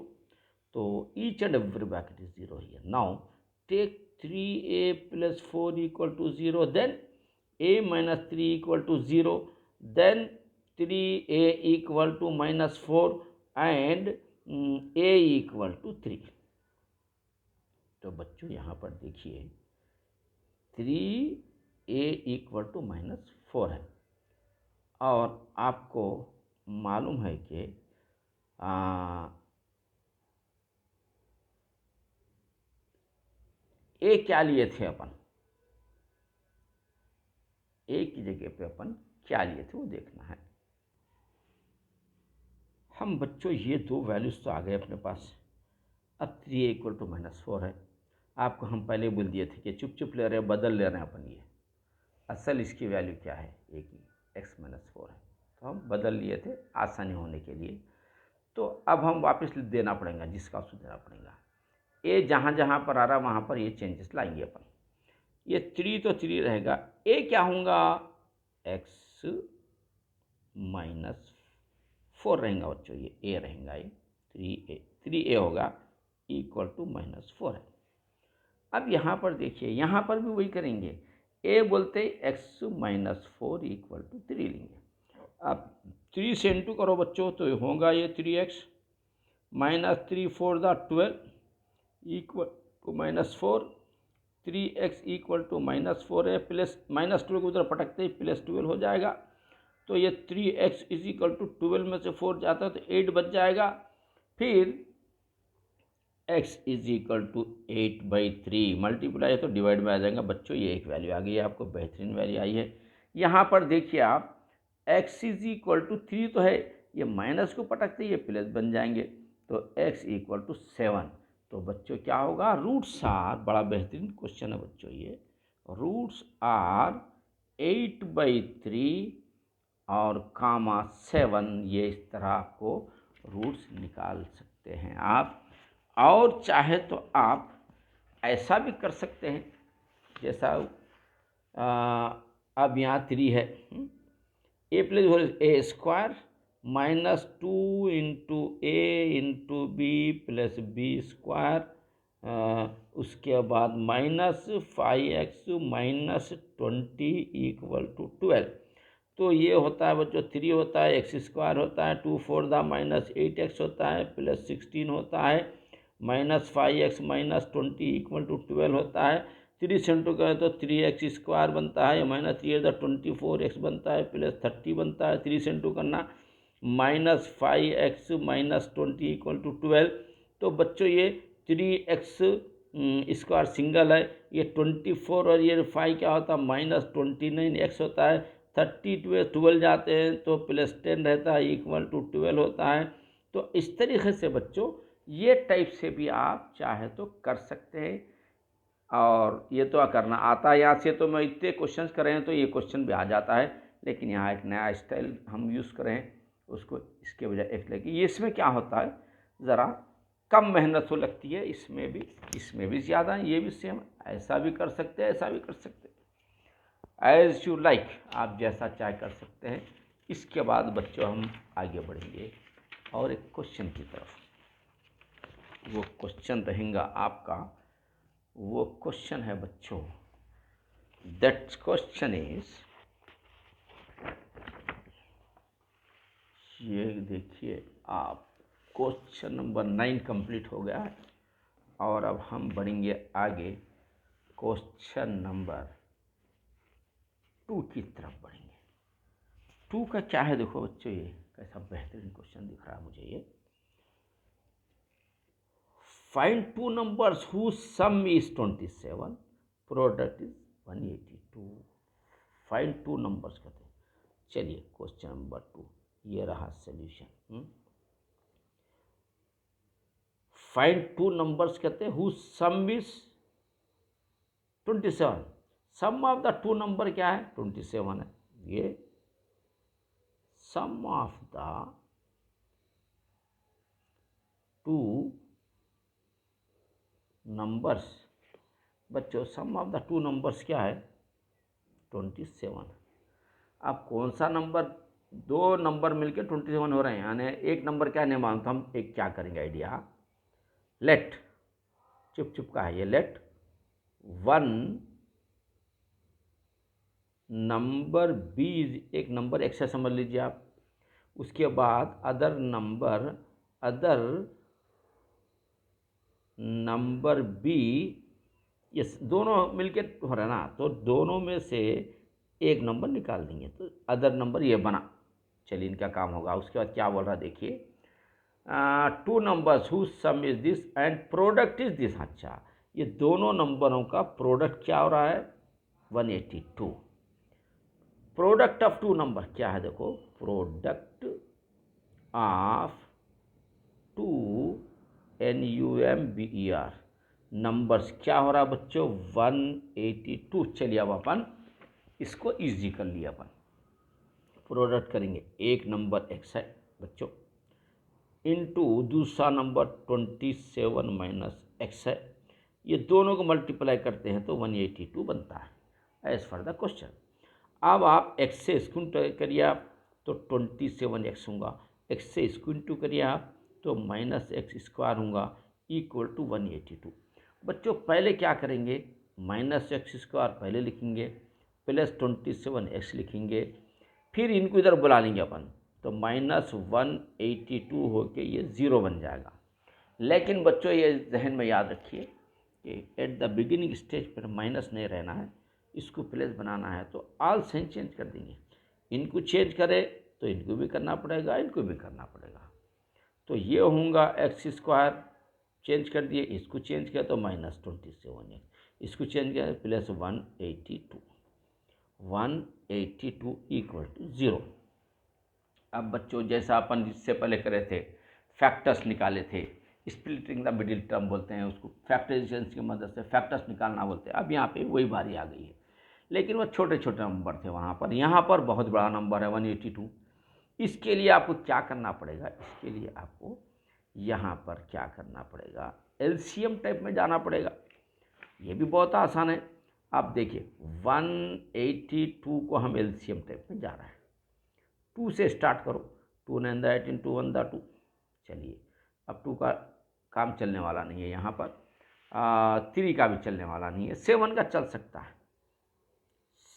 तो each and every bracket is 0 here. Now take 3a + 4 = 0, then a - 3 = 0, then 3a = -4 and a = 3। तो बच्चों यहाँ पर देखिए 3a = -4 है, और आपको मालूम है कि ए क्या लिए थे अपन, ए की जगह पे अपन क्या लिए थे वो देखना है। हम बच्चों ये दो वैल्यूज तो आ गए अपने पास। अब 3a = -4 है, आपको हम पहले बोल दिए थे कि चुप चुप ले रहे हैं, बदल ले रहे हैं अपन। ये असल इसकी वैल्यू क्या है, a की x - 4 है, तो हम बदल लिए थे आसानी होने के लिए। तो अब हम वापस देना पड़ेगा, जिसका उसको देना पड़ेगा। ए जहाँ जहाँ पर आ रहा है वहाँ पर ये चेंजेस लाएंगे अपन। ये 3 तो 3 रहेगा, ए क्या होगा, x - 4 रहेगा बच्चों, ये ए रहेगा, ये 3a होगा = -4 है। अब यहाँ पर देखिए, यहाँ पर भी वही करेंगे, a बोलते x - 4 = 3 लेंगे। अब 3 से इंटू करो बच्चों, तो होगा ये 3x -3 4 दा 12 = -4, 3x = -4 है, प्लस -12 को उधर पटकते ही +12 हो जाएगा। तो ये 3x = 12 में से 4 जाता है तो 8 बच जाएगा। फिर x = 8/3 मल्टीप्लाई है तो डिवाइड में आ जाएगा बच्चों। ये एक वैल्यू आ गई है, आपको बेहतरीन वैल्यू आई है। यहाँ पर देखिए आप x = 3 तो है, ये माइनस को पटकते ये प्लस बन जाएंगे, तो x = 7। तो बच्चों क्या होगा, रूट्स आर, बड़ा बेहतरीन क्वेश्चन है बच्चों ये, रूट्स आर 8/3 और (7), ये इस तरह आपको रूट्स निकाल सकते हैं आप। और चाहे तो आप ऐसा भी कर सकते हैं, जैसा अब यहाँ 3 है, a + a² -2 × a × b + b², उसके बाद -5x - 20 = 12। तो ये होता है बच्चों 3 होता है, x² होता है, 2 4 दा -8x होता है, प्लस 16 होता है, -5x - 20 = 12 होता है। 3 से इंटू करें तो 3x² बनता है, -3 दा 24x बनता है, प्लस 30 बनता है। 3 से इंटू करना, -5x - 20 = 12। तो बच्चों ये 3x² सिंगल है, ये 24 और ये 5 क्या होता है, -29x होता है, 12 जाते हैं तो +10 रहता है इक्वल टू 12 होता है। तो इस तरीके से बच्चों ये टाइप से भी आप चाहे तो कर सकते हैं, और ये तो करना आता है। यहाँ से तो मैं इतने क्वेश्चन करें तो ये क्वेश्चन भी आ जाता है, लेकिन यहाँ एक नया स्टाइल हम यूज़ करें उसको, इसके बजाय एक लेके ये इसमें क्या होता है ज़रा कम मेहनत तो लगती है, इसमें भी ज़्यादा, ये भी सेम, ऐसा भी कर सकते हैं ऐसा भी कर सकते हैं, एज यू लाइक, आप जैसा चाहे कर सकते हैं। इसके बाद बच्चों हम आगे बढ़ेंगे और एक क्वेश्चन की तरफ। वो क्वेश्चन रहेगा आपका, वो क्वेश्चन है बच्चों, दैट क्वेश्चन इज, ये देखिए आप, क्वेश्चन नंबर 9 कंप्लीट हो गया है और अब हम बढ़ेंगे आगे क्वेश्चन नंबर 2 की तरफ बढ़ेंगे। 2 का क्या है देखो बच्चों, ये कैसा बेहतरीन क्वेश्चन दिख रहा है मुझे ये। Find 2 numbers whose sum is 27, product is 182। Find 2 numbers कहते हैं। चलिए क्वेश्चन नंबर 2 ये रहा सॉल्यूशन। फाइंड 2 numbers कहते हैं whose sum is 27। Sum of the 2 number क्या है 27 है, ये सम ऑफ द 2 नंबर्स। बच्चों सम ऑफ द 2 नंबर्स क्या है 27। अब कौन सा नंबर, 2 नंबर मिलके 27 हो रहे हैं, यानी एक नंबर क्या नहीं मानता, हम एक क्या करेंगे आइडिया, लेट, चुप चुप का है ये, लेट 1 नंबर बी, एक नंबर एक्स समझ लीजिए आप, उसके बाद अदर नंबर बी, ये दोनों मिलके हो रहा है ना, तो दोनों में से एक नंबर निकाल देंगे तो अदर नंबर ये बना। चलिए इनका काम होगा। उसके बाद क्या बोल रहा है देखिए, 2 numbers whose sum is this and product is this. अच्छा ये दोनों नंबरों का प्रोडक्ट क्या हो रहा है 182। प्रोडक्ट ऑफ 2 नंबर क्या है देखो, प्रोडक्ट ऑफ 2 NUMBER नंबर्स क्या हो रहा है बच्चों 182। चलिए अब अपन इसको इजी कर लिया, अपन प्रोडक्ट करेंगे, एक नंबर एक्स है बच्चों इनटू दूसरा नंबर 27 माइनस एक्स है, ये दोनों को मल्टीप्लाई करते हैं तो 182 बनता है एज फॉर द क्वेश्चन। अब आप एक्स से स्क्वायर करिए आप तो 27x होगा, एक्स से स्क्वायर करिए आप तो माइनस एक्स स्क्वायर होगा इक्वल टू 182। बच्चों पहले क्या करेंगे, माइनस एक्स स्क्वायर पहले लिखेंगे प्लस 27x लिखेंगे, फिर इनको इधर बुला लेंगे अपन तो माइनस 182 होके ये 0 बन जाएगा। लेकिन बच्चों ये जहन में याद रखिए कि एट द बिगिनिंग स्टेज पर माइनस नहीं रहना है, इसको प्लस बनाना है तो ऑल साइन चेंज कर देंगे। इनको चेंज करें तो इनको भी करना पड़ेगा, इनको भी करना पड़ेगा। तो ये होगा एक्स स्क्वायर, चेंज कर दिए, इसको चेंज किया तो माइनस 27x, इसको चेंज किया प्लस 182 इक्वल टू 0। अब बच्चों जैसा अपन जिससे पहले करे थे, फैक्टर्स निकाले थे, स्प्लिटिंग द मिडिल टर्म बोलते हैं उसको, फैक्टराइजेशन की मदद से फैक्टर्स निकालना बोलते हैं। अब यहाँ पे वही बारी आ गई है, लेकिन वो छोटे छोटे नंबर थे वहाँ पर, यहाँ पर बहुत बड़ा नंबर है 182। इसके लिए आपको क्या करना पड़ेगा, इसके लिए आपको यहाँ पर क्या करना पड़ेगा, एलसीएम टाइप में जाना पड़ेगा। ये भी बहुत आसान है। आप देखिए 182 को हम एलसीएम टाइप में जा रहे हैं, 2 से स्टार्ट करो, 2 9 द 18 2 1 द 2। चलिए अब 2 का काम चलने वाला नहीं है यहाँ पर, 3 का भी चलने वाला नहीं है, 7 का चल सकता है,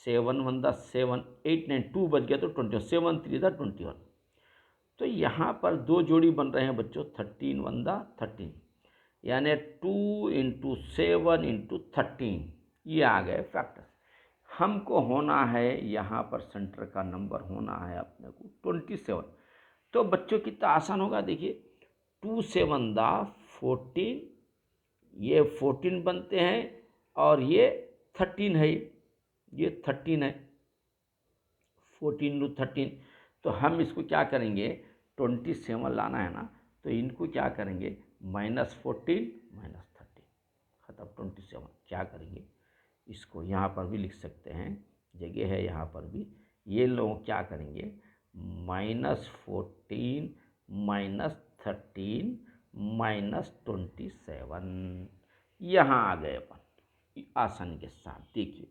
7 1 द 7 8 9 2 बच गया तो 21, 7 3 द 21। तो यहाँ पर 2 जोड़ी बन रहे हैं बच्चों, 13 1 द 13, यानी 2 इंटू 7 इंटू 13, ये आ गए फैक्टर। हमको होना है यहाँ पर सेंटर का नंबर होना है अपने को 27। तो बच्चों कितना आसान होगा देखिए, 2 7 दा 14, ये 14 बनते हैं और ये 13 है, ये 13 है, 14 to 13। तो हम इसको क्या करेंगे, 27 लाना है ना, तो इनको क्या करेंगे, -14 -13 खत्म। 27 क्या करेंगे, इसको यहाँ पर भी लिख सकते हैं, जगह है यहाँ पर भी। ये लोग क्या करेंगे, -14 -13 -27 यहाँ आ गए अपन आसानी के साथ। देखिए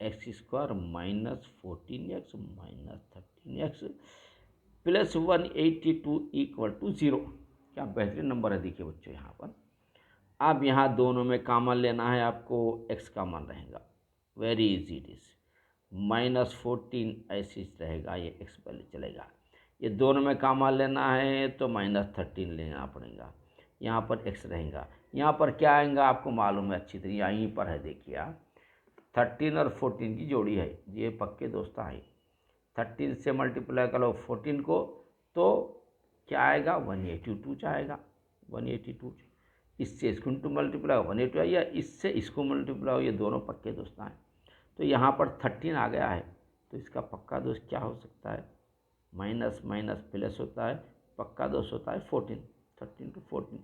x² -14x -13x + 182 = 0। क्या बेहतरीन नंबर है। देखिए बच्चों यहाँ पर अब यहाँ दोनों में कॉमन लेना है आपको, x कॉमन रहेगा, वेरी इजी इट इज। -14 ऐसे रहेगा, ये x पहले चलेगा। ये दोनों में कॉमन लेना है तो -13 लेना पड़ेगा, यहाँ पर x रहेगा। यहाँ पर क्या आएगा आपको मालूम है अच्छी तरह, यहीं पर है। देखिए आप 13 और 14 की जोड़ी है, ये पक्के दोस्त है। 13 से मल्टीप्लाई करो 14 को तो क्या आएगा, 182 आएगा। 182 इससे इसको मल्टीप्लाई 182 आइए, इससे इसको मल्टीप्लाई हो, ये दोनों पक्के दोस्त हैं। तो यहाँ पर 13 आ गया है, तो इसका पक्का दोस्त क्या हो सकता है, माइनस माइनस प्लस होता है, पक्का दोस्त होता है 14। 13 to 14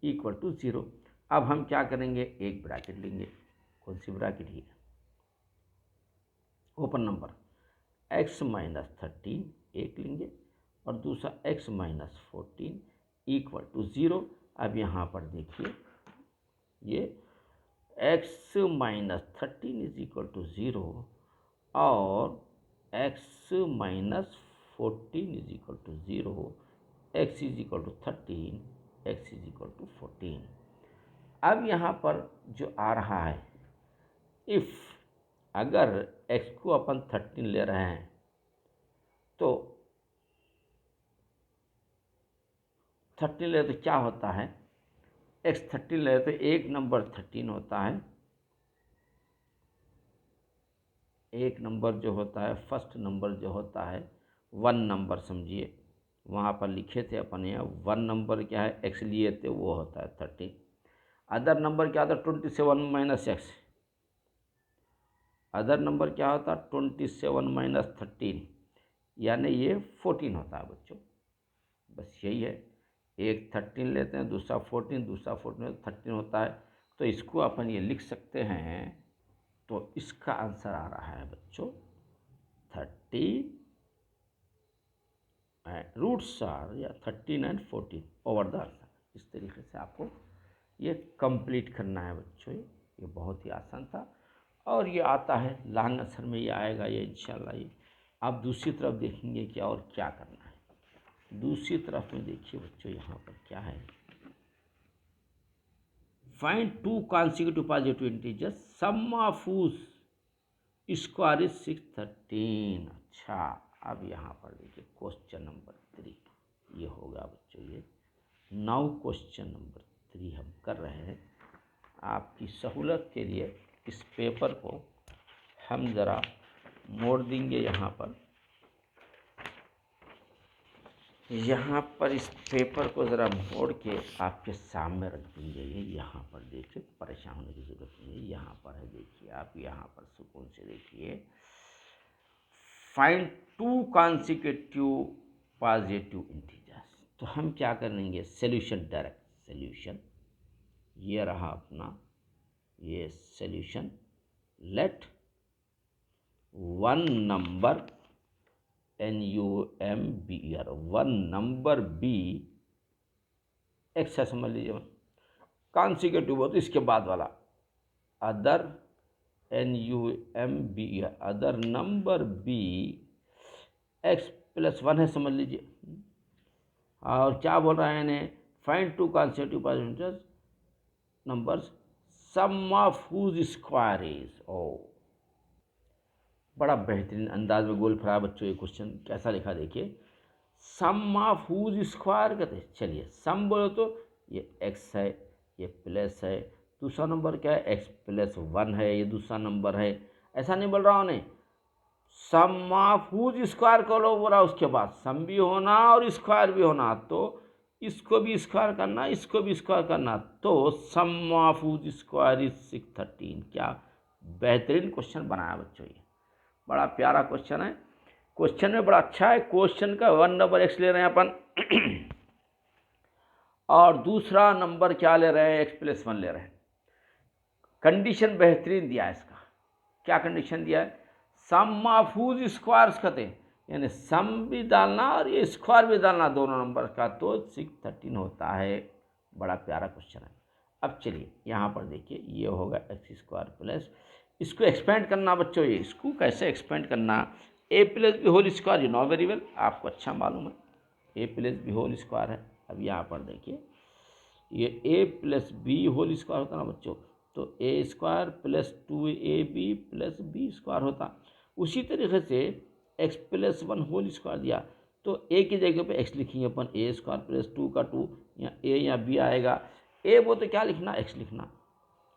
= 0। अब हम क्या करेंगे, एक ब्रैकेट लेंगे। कौन सी ब्रैकेट, ही ओपन नंबर, x - 13 एक लेंगे और दूसरा x - 14 = 0। अब यहाँ पर देखिए ये x - 13 = 0 और x - 14 = 0, x = 13, x = 14। अब यहाँ पर जो आ रहा है, इफ़ अगर x को अपन 13 ले रहे हैं तो 13 ले तो क्या होता है, x 13 ले तो एक नंबर 13 होता है, एक नंबर जो होता है, फर्स्ट नंबर जो होता है 1 नंबर समझिए, वहाँ पर लिखे थे अपन यहाँ 1 नंबर क्या है, x लिए थे, वो होता है 13। अदर नंबर क्या होता है, 27 - x। अदर नंबर क्या होता है, 27 - 13, यानी ये 14 होता है बच्चों। बस यही है, एक 13 लेते हैं, दूसरा 14, दूसरा 14 13 होता है। तो इसको अपन ये लिख सकते हैं। तो इसका आंसर आ रहा है बच्चों 30 रूट्स आर, या 13 and 14 ओवर द आंसर। इस तरीके से आपको ये कंप्लीट करना है बच्चों। ये बहुत ही आसान था और ये आता है लॉन्ग आंसर में, ये आएगा ये इंशाल्लाह। ये आप दूसरी तरफ देखेंगे क्या और क्या करना है। दूसरी तरफ में देखिए बच्चों, यहाँ पर क्या है, find 2 consecutive positive integers, sum of whose square is 613। अच्छा, अब यहाँ पर देखिए क्वेश्चन नंबर 3 ये होगा बच्चों। ये नाउ क्वेश्चन नंबर 3 हम कर रहे हैं। आपकी सहूलत के लिए इस पेपर को हम ज़रा मोड़ देंगे, यहाँ पर इस पेपर को ज़रा मोड़ के आपके सामने रख देंगे। ये यहाँ पर देखिए, परेशान होने की ज़रूरत नहीं है। यहाँ पर है, देखिए आप यहाँ पर सुकून से देखिए, फाइंड 2 consecutive पॉजिटिव इंटीजर्स। तो हम क्या करेंगे, सोल्यूशन, डायरेक्ट सोल्यूशन। ये रहा अपना ये solution. Let one number NUMBER, one number be x है, समझ लीजिए। कॉन्सिक्यूटिव हो तो इसके बाद वाला other NUMBER, other number be x+1 है, समझ लीजिए। और क्या बोल रहा है इन्हें, find 2 consecutive positive numbers, sum of whose square is. ओ, बड़ा बेहतरीन अंदाज में गोल फराया बच्चों। ये क्वेश्चन कैसा लिखा देखिए, सम ऑफ whose स्क्वायर कहते हैं। चलिए सम बोलो तो ये x है, ये प्लस है, दूसरा नंबर क्या है, x+1 है, ये दूसरा नंबर है। ऐसा नहीं बोल रहा हूँ नहीं, सम ऑफ whose स्क्वायर करो बोला, उसके बाद सम भी होना और स्क्वायर भी होना। तो इसको भी स्क्वायर करना, इसको भी स्क्वायर करना, तो सम ऑफ whose स्क्वायर इज 613। क्या बेहतरीन क्वेश्चन बनाया बच्चों, ये बड़ा प्यारा क्वेश्चन है। क्वेश्चन में बड़ा अच्छा है, क्वेश्चन का 1 नंबर एक्स ले रहे हैं अपन और दूसरा नंबर क्या ले रहे हैं, x+1 ले रहे हैं। कंडीशन बेहतरीन दिया है इसका। क्या कंडीशन दिया है, सम ऑफ हुज स्क्वायर्स कहते हैं, यानी सम भी डालना और ये स्क्वायर भी डालना दोनों नंबर का, तो 613 होता है। बड़ा प्यारा क्वेश्चन है। अब चलिए यहाँ पर देखिए, ये होगा x² प्लस, इसको एक्सपेंड करना बच्चों, ये इसको कैसे एक्सपेंड करना, a+b whole square, you know very well, आपको अच्छा मालूम है a+b होल स्क्वायर है। अब यहाँ पर देखिए ये a+b होल स्क्वायर होता ना बच्चों, तो a² plus 2ab plus b² होता। उसी तरीके से x+1 होल स्क्वायर दिया तो a की जगह पे x लिखेंगे अपन, a² प्लस 2 का 2, या a या b आएगा। a वो तो क्या लिखना, x लिखना,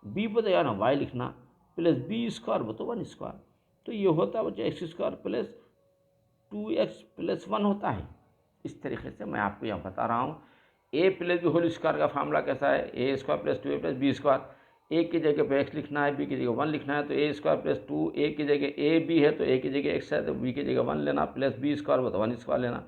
b वो तो या ना y लिखना, प्लस b² वो तो 1²। तो ये होता है बच्चों x² प्लस 2x+1 होता है। इस तरीके से मैं आपको यहाँ बता रहा हूँ। a+b होल स्क्वायर का फार्मूला कैसा है, a² plus 2a plus b²। a की जगह पे x लिखना है, b की जगह 1 लिखना है, तो a² प्लस 2, a की जगह a b है तो a की जगह x है तो b की जगह 1 लेना, प्लस b² वो तो 1² लेना।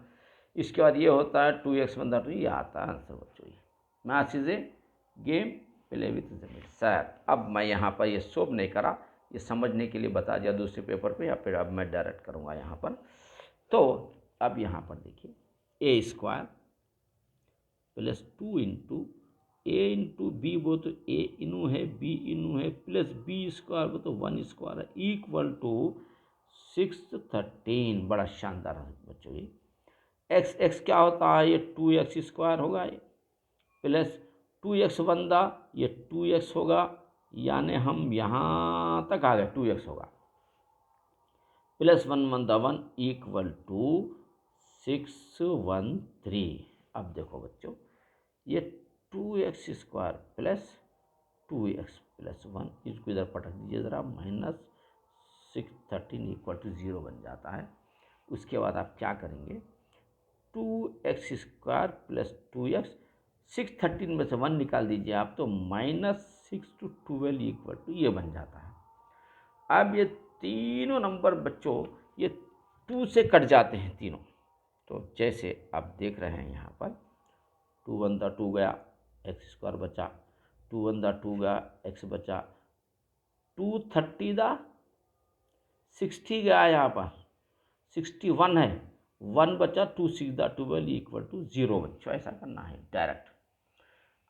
इसके बाद ये होता है 2x बन 2, ये आता है आंसर बच्चों। ये math is a game play with sir. अब मैं यहाँ पर ये सोप नहीं करा, ये समझने के लिए बता दिया दूसरे पेपर पे, या फिर अब मैं डायरेक्ट करूँगा यहाँ पर। तो अब यहाँ पर देखिए a² plus 2 into a into B, वो तो a इनू है b इनू है, प्लस b² वो तो 1² है, इक्वल टू 613। बड़ा शानदार है बच्चों ये। x क्या होता है, ये 2x² होगा, ये प्लस 2x बंदा, ये 2x होगा, यानी हम यहाँ तक आ गए, 2x होगा, प्लस 1 बंदा 1 इक्वल टू 613। अब देखो बच्चों, ये 2x² प्लस 2x प्लस 1, इसको इधर पटक दीजिए ज़रा, -613 इक्वल टू 0 बन जाता है। उसके बाद आप क्या करेंगे, 2x² प्लस 2x, 613 में से 1 निकाल दीजिए आप, तो -6 to 12 इक्वल टू ये बन जाता है। अब ये तीनों नंबर बच्चों ये 2 से कट जाते हैं तीनों। तो जैसे आप देख रहे हैं यहाँ पर 2 1 2 गया, x² बचा, 2 1 2 गया, x बचा, 2 30 60 गया, यहाँ पर 61 है, 1 बचा, 2 6 12 इक्वल टू 0 बच्चों। ऐसा करना है डायरेक्ट।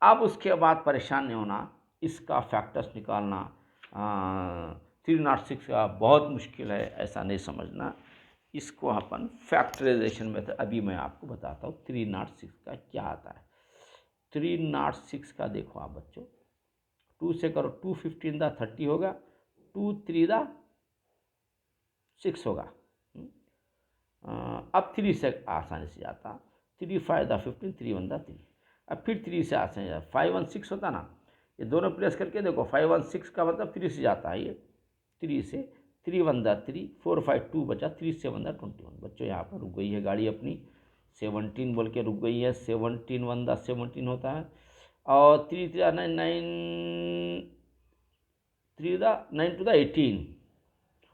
अब उसके बाद परेशान नहीं होना, इसका फैक्टर्स निकालना 306 का बहुत मुश्किल है, ऐसा नहीं समझना। इसको अपन फैक्टराइजेशन में, अभी मैं आपको बताता हूँ 306 का क्या आता है। 306 का देखो आप बच्चों, 2 से करो, 2 15 30 होगा, 2 3 6 होगा। अब 3 से आसानी से जाता, 3 5 15, 3 1 3। अब फिर 3 से आसानी जाता, 5 1 6 होता ना, ये दोनों प्लेस करके देखो, 5 1 6 का मतलब 3 से जाता है, ये 3 से, 3 1 3, 4 5 2 बचा, 3 7 21। बच्चों यहाँ पर रुक गई है गाड़ी अपनी, 17 बोल के रुक गई है, 17 1 17 होता है, और 3 3 9 9 3 9 to 18।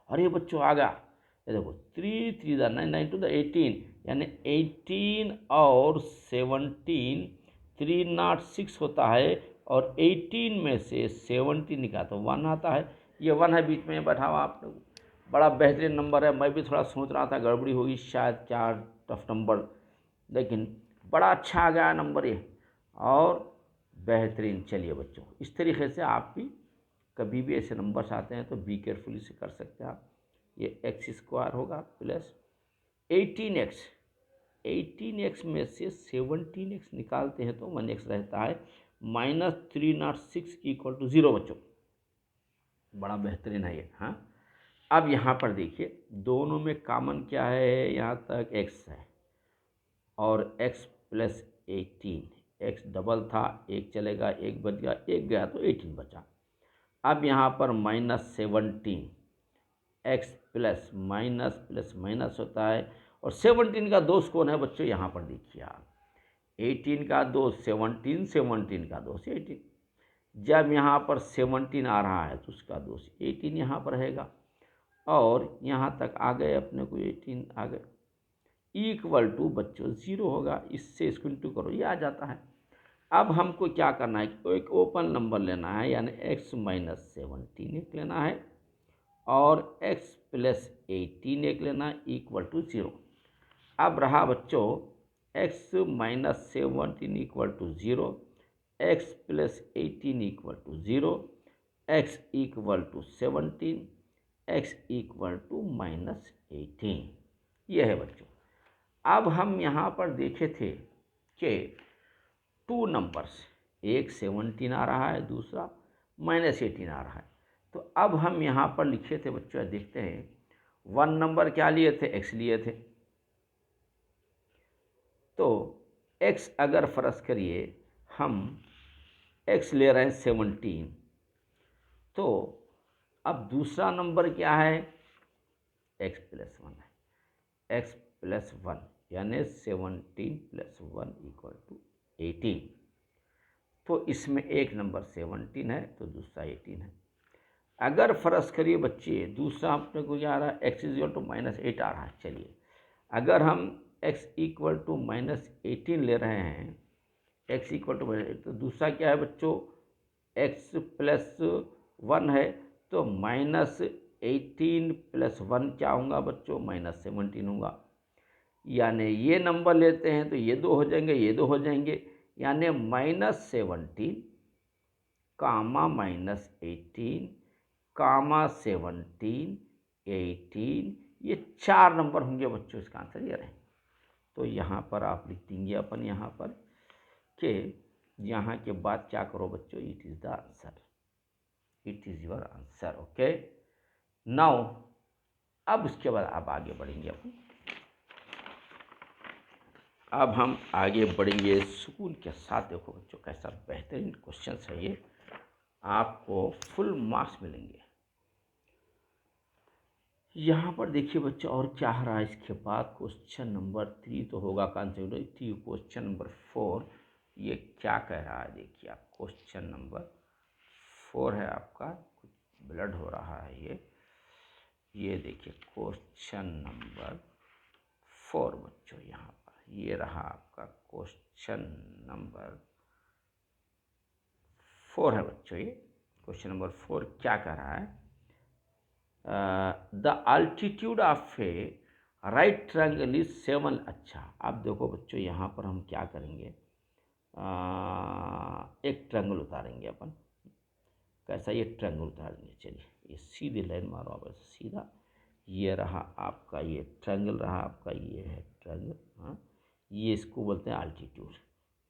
अरे बच्चों आ गया, ये देखो 3 3 9 9 to 18, यानी 18 और 17 306 होता है, और 18 में से 17 निकाला तो 1 आता है। ये 1 है बीच में बैठा हुआ, आप लोग बड़ा बेहतरीन नंबर है। मैं भी थोड़ा सोच रहा था गड़बड़ी होगी शायद, क्या टफ नंबर, लेकिन बड़ा अच्छा आ गया नंबर ये, और बेहतरीन। चलिए बच्चों, इस तरीके से आप भी कभी भी ऐसे नंबर्स आते हैं तो बी केयरफुली से कर सकते हैं आप। ये x² होगा प्लस 18x, 18x में से 17x निकालते हैं तो 1x रहता है, -306 इक्वल टू 0 बच्चों। बड़ा बेहतरीन है ये। हाँ, अब यहाँ पर देखिए दोनों में कॉमन क्या है, यहाँ तक x है, और x प्लस 18, x डबल था, एक चलेगा, एक बच गया, एक गया तो 18 बचा। अब यहाँ पर -17, x प्लस माइनस होता है, और 17 का दोस्त कौन है बच्चों, यहाँ पर देखिए आप, 18 का दोस्त 17, 17 का दोस्त 18। जब यहाँ पर 17 आ रहा है तो उसका दोस्त 18 यहाँ पर रहेगा, और यहाँ तक आ गए अपने को 18 आ गए, इक्वल टू बच्चों 0 होगा। इससे इसको इंटू करो, ये आ जाता है। अब हमको क्या करना है, एक ओपन नंबर लेना है, यानी x माइनस 17 एक लेना है और x प्लस 18 एक लेना है इक्वल टू 0। अब रहा बच्चों x minus 17 equal to 0, x plus 18 equal to 0, x equal to 17, x equal to minus 18। यह है बच्चों। अब हम यहाँ पर देखे थे कि टू नंबर्स, एक 17 आ रहा है, दूसरा माइनस 18 आ रहा है। तो अब हम यहाँ पर लिखे थे बच्चों, देखते हैं, वन नंबर क्या लिए थे, x लिए थे। तो x अगर फर्ज करिए हम x ले रहे हैं 17, तो अब दूसरा नंबर क्या है, x प्लस 1 है, x प्लस 1 यानी 17 प्लस 1 इक्वल टू 18। तो इसमें एक नंबर 17 है तो दूसरा 18 है। अगर फर्ज करिए बच्चे दूसरा अपने को क्या आ रहा है, x इक्वल टू माइनस 8 आ रहा है। चलिए अगर हम x इक्वल टू माइनस 18 ले रहे हैं, x इक्वल टू माइनस 8, तो दूसरा क्या है बच्चों, x प्लस 1 है, तो माइनस 18 प्लस 1 क्या होगा बच्चों, माइनस 17 होगा। यानी ये नंबर लेते हैं तो ये दो हो जाएंगे, ये दो हो जाएंगे, यानी माइनस 17 कामा माइनस 18 कामा 17 18, ये 4 नंबर होंगे बच्चों, इसका आंसर ये रहे। तो यहाँ पर आप लिख देंगे अपन यहाँ पर कि यहाँ के बाद क्या करो बच्चों, it is the answer, it is your answer. Okay now अब इसके बाद आप आगे बढ़ेंगे अपन, अब हम आगे बढ़ेंगे सुकून के साथ। देखो बच्चों कैसा बेहतरीन क्वेश्चन है ये, आपको फुल मार्क्स मिलेंगे। यहाँ पर देखिए बच्चों और क्या आ रहा है इसके बाद, क्वेश्चन नंबर 3 तो होगा कंसेप्ट। क्वेश्चन नंबर 4 ये क्या कह रहा है, देखिए आप क्वेश्चन नंबर 4 है आपका, कुछ ब्लड हो रहा है ये देखिए क्वेश्चन नंबर 4 बच्चों, यहाँ पर ये रहा आपका क्वेश्चन नंबर 4 है बच्चों। ये क्वेश्चन नंबर 4 क्या कह रहा है, the altitude of A right triangle is 7। अच्छा आप देखो बच्चों यहाँ पर हम क्या करेंगे, एक ट्रायंगल उतारेंगे अपन। कैसा, ये ट्रायंगल उतारेंगे। चलिए ये सीधी लाइन मारो आप ऐसे सीधा, ये रहा आपका, ये ट्रायंगल रहा आपका, ये है ट्रायंगल। हाँ ये इसको बोलते हैं अल्टीट्यूड।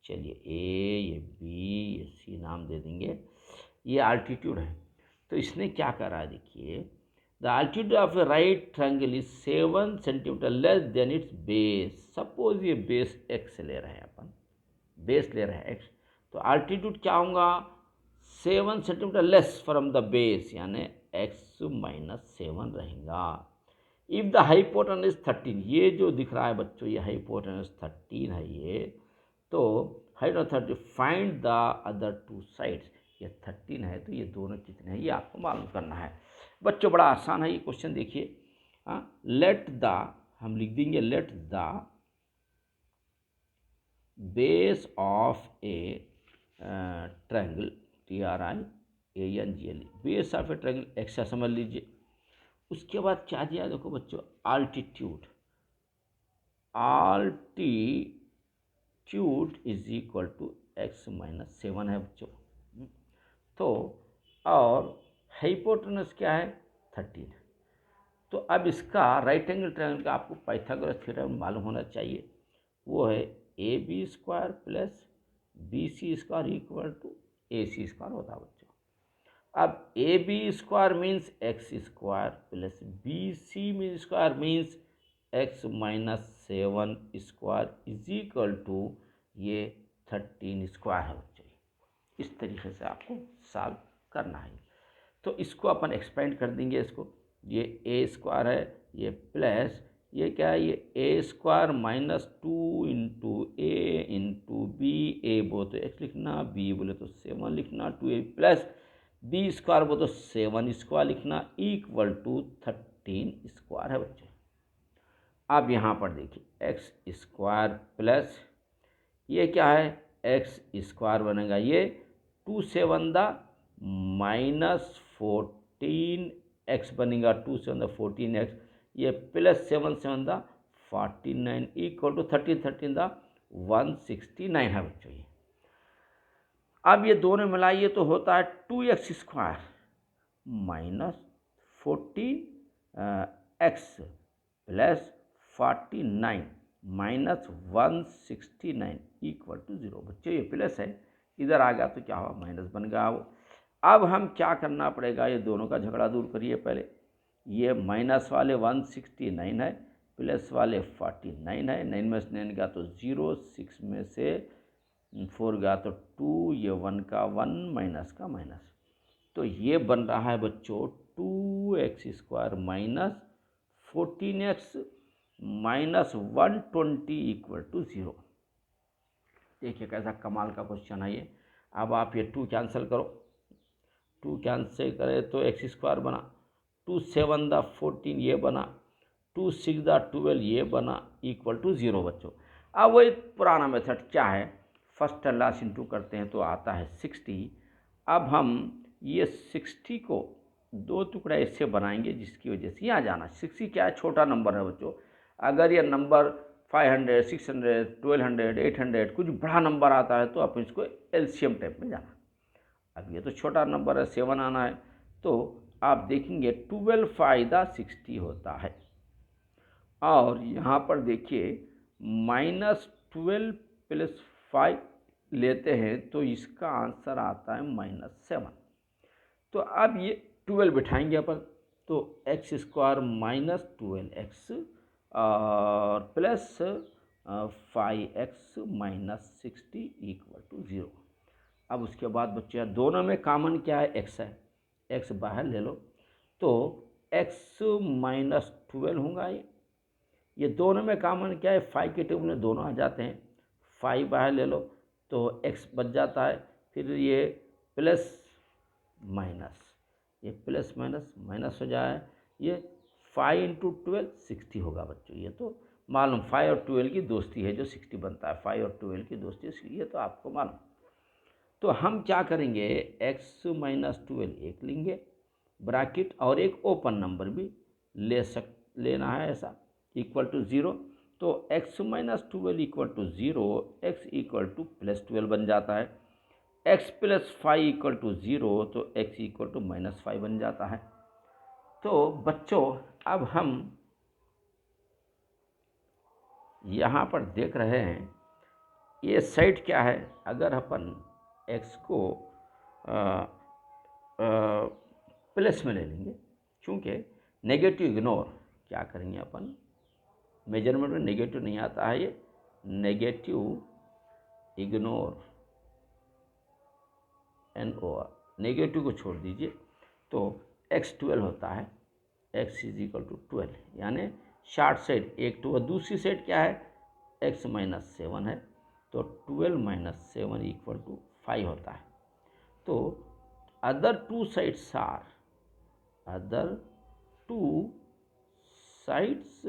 चलिए ए, ये बी, ये सी नाम दे देंगे, ये अल्टीट्यूड है। तो इसने क्या करा, देखिए the altitude of A right triangle is 7 centimetre less than it's base. Suppose ये बेस एक्स ले रहे हैं अपन, बेस ले रहे हैं एक्स, तो अल्टीट्यूड क्या होगा, 7 centimetre less from the base, यानी एक्स माइनस 7 रहेगा। इफ द हाइपोटेनस 13, ये जो दिख रहा है बच्चों ये हाइपोटेनस 13 है ये, तो hypotenuse 30, find the other two sides. ये 13 है तो ये दोनों कितने हैं ये आपको मालूम करना है बच्चों। बड़ा आसान है ये क्वेश्चन, देखिए लेट द, हम लिख देंगे let the base of a triangle, TRIANGLE, base of a triangle x समझ लीजिए। उसके बाद क्या दिया देखो बच्चों, altitude, altitude is equal to x minus 7 है बच्चों। तो और हाइपोटेनस क्या है, 13। तो अब इसका राइट एंगल ट्रायंगल का आपको पाइथागोरस थ्योरम मालूम होना चाहिए, वो है AB² plus BC² equal to AC² होता है बच्चों। अब AB² means x² plus BC square means x minus 7² is equal to ये 13² है बच्चों। इस तरीके से आपको सॉल्व करना है। तो इसको अपन एक्सपेंड कर देंगे, इसको ये A² है, ये प्लस ये क्या है, ये A² minus 2 into A into B, A बोले तो x लिखना, बी बोले तो 7 लिखना, 2A प्लस B² बोले तो 7² लिखना, इक्वल टू 14² है बच्चों। अब यहाँ पर देखिए एक्स स्क्वायर प्लस ये क्या है एक्स स्क्वायर बनेगा, ये 2 से 1 -14x बनेगा, 2 से 1 14x, ये प्लस 7 से 1 49 इक्वल टू 13 169 है बच्चों। ये अब ये दोनों मिलाइए तो होता है 2x² -14x plus 49 -169 equal to 0। बच्चों ये प्लस है, इधर आ गया तो क्या हुआ माइनस बन गया वो। अब हम क्या करना पड़ेगा, ये दोनों का झगड़ा दूर करिए पहले। ये माइनस वाले 169 है, प्लस वाले 49 है, 9 में से 9 गया तो 0, 6 में से 4 गया तो 2, ये 1 का 1 माइनस का माइनस, तो ये बन रहा है बच्चों 2x² minus 14x minus 120 equal to 0। देखिए कैसा कमाल का क्वेश्चन है ये। अब आप ये 2 कैंसिल करो, 2 कैंसिल करें तो x² बना, 2 7 14 ये बना, 2 6 12 ये बना इक्वल टू 0 बच्चों। अब वही पुराना मेथड क्या है, फर्स्ट एंड लास्ट इंटू करते हैं तो आता है 60। अब हम ये 60 को 2 टुकड़ा इससे बनाएंगे जिसकी वजह से यहाँ जाना, 60 क्या है छोटा नंबर है बच्चों। अगर ये नंबर 500 600 1200 800 कुछ बड़ा नंबर आता है तो आप इसको एलसीएम टाइप में जाना। अब ये तो छोटा नंबर है 7 आना है, तो आप देखेंगे 12 फायदा 60 होता है। और यहाँ पर देखिए -12 + 5 लेते हैं तो इसका आंसर आता है -7। तो अब ये 12 बिठाएंगे अपन, तो x² -12x और प्लस 5x -60 इक्वल टू 0। अब उसके बाद बच्चे दोनों में कॉमन क्या है x है, x बाहर ले लो तो x -12 होगा। ये दोनों में कॉमन क्या है 5 के टेबल में दोनों आ जाते हैं, 5 बाहर ले लो तो x बच जाता है, फिर ये प्लस माइनस, ये प्लस माइनस माइनस हो जाए, ये 5 × 12 60 होगा बच्चों। ये तो मालूम 5 और 12 की दोस्ती है जो 60 बनता है, 5 और 12 की दोस्ती है, ये तो आपको मालूम। तो हम क्या करेंगे x -12 एक लेंगे ब्रैकेट और एक ओपन नंबर भी लेना है ऐसा इक्वल टू 0। तो x -12 equal to 0, x equal to +12 बन जाता है, x + 5 इक्वल टू 0 तो x इक्वल टू -5 बन जाता है। तो बच्चों अब हम यहाँ पर देख रहे हैं ये साइड क्या है, अगर अपन x को प्लस में ले लेंगे, क्योंकि नेगेटिव इग्नोर क्या करेंगे अपन, मेजरमेंट में नेगेटिव नहीं आता है, ये नेगेटिव इग्नोर NOR, नेगेटिव को छोड़ दीजिए तो x 12 होता है, x = 12, यानी शार्ट साइड एक तो दूसरी साइड क्या है x -7 है, तो 12 - 7 इक्वल टू 5 होता है। तो अदर टू साइड्स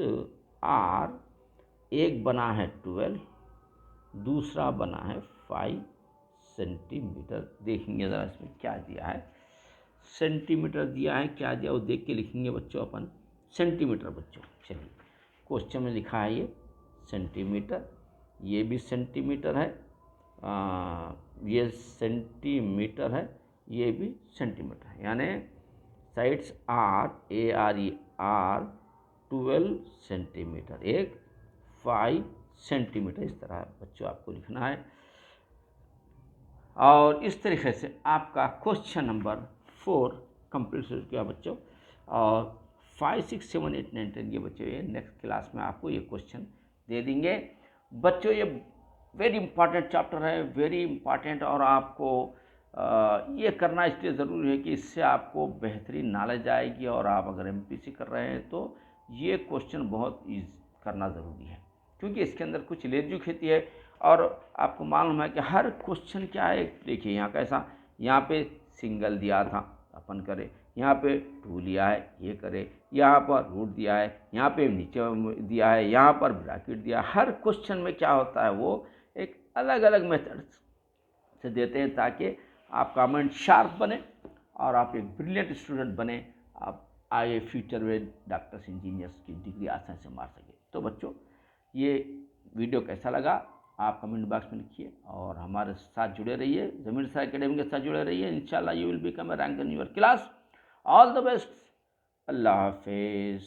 आर, एक बना है 12, दूसरा बना है 5 सेंटीमीटर। देखेंगे ज़रा इसमें क्या दिया है, सेंटीमीटर दिया है, क्या दिया वो देख के लिखेंगे बच्चों अपन, सेंटीमीटर बच्चों। चलिए क्वेश्चन में लिखा है ये सेंटीमीटर, ये भी सेंटीमीटर है, ये सेंटीमीटर है, ये भी सेंटीमीटर है, यानी साइड्स आर ARE 12 सेंटीमीटर, एक 5 सेंटीमीटर, इस तरह बच्चों आपको लिखना है। और इस तरीके से आपका क्वेश्चन नंबर 4 कंप्लीट हो गया बच्चों। और 5 6 7 8 9 10 ये बच्चों ये नेक्स्ट क्लास में आपको ये क्वेश्चन दे देंगे बच्चों। ये वेरी इंपॉर्टेंट चैप्टर है, वेरी इंपॉर्टेंट, और आपको ये करना इसलिए ज़रूरी है कि इससे आपको बेहतरीन नॉलेज आएगी, और आप अगर MPC कर रहे हैं तो ये क्वेश्चन बहुत करना ज़रूरी है, क्योंकि इसके अंदर कुछ लेजू खेती है। और आपको मालूम है कि हर क्वेश्चन क्या है, देखिए यहाँ कैसा, यहाँ पे सिंगल दिया था, अपन करें। यहाँ पे 2 लिया है, ये करें, यहाँ पर रूट दिया है, यहाँ पे नीचे दिया है, यहाँ पर ब्रैकेट दिया है। हर क्वेश्चन में क्या होता है, वो एक अलग अलग मेथड से देते हैं ताकि आपका माइंड शार्प बने और आप एक ब्रिलियंट स्टूडेंट बने, आप आगे फ्यूचर में डॉक्टर्स इंजीनियर्स की डिग्री आसानी से मार सके। तो बच्चों, ये वीडियो कैसा लगा आप कमेंट बॉक्स में लिखिए और हमारे साथ जुड़े रहिए, ज़मीर सर एकेडमी के साथ जुड़े रहिए। इंशाल्लाह you will become a rank in your class. All the best. अल्लाह हाफिज़।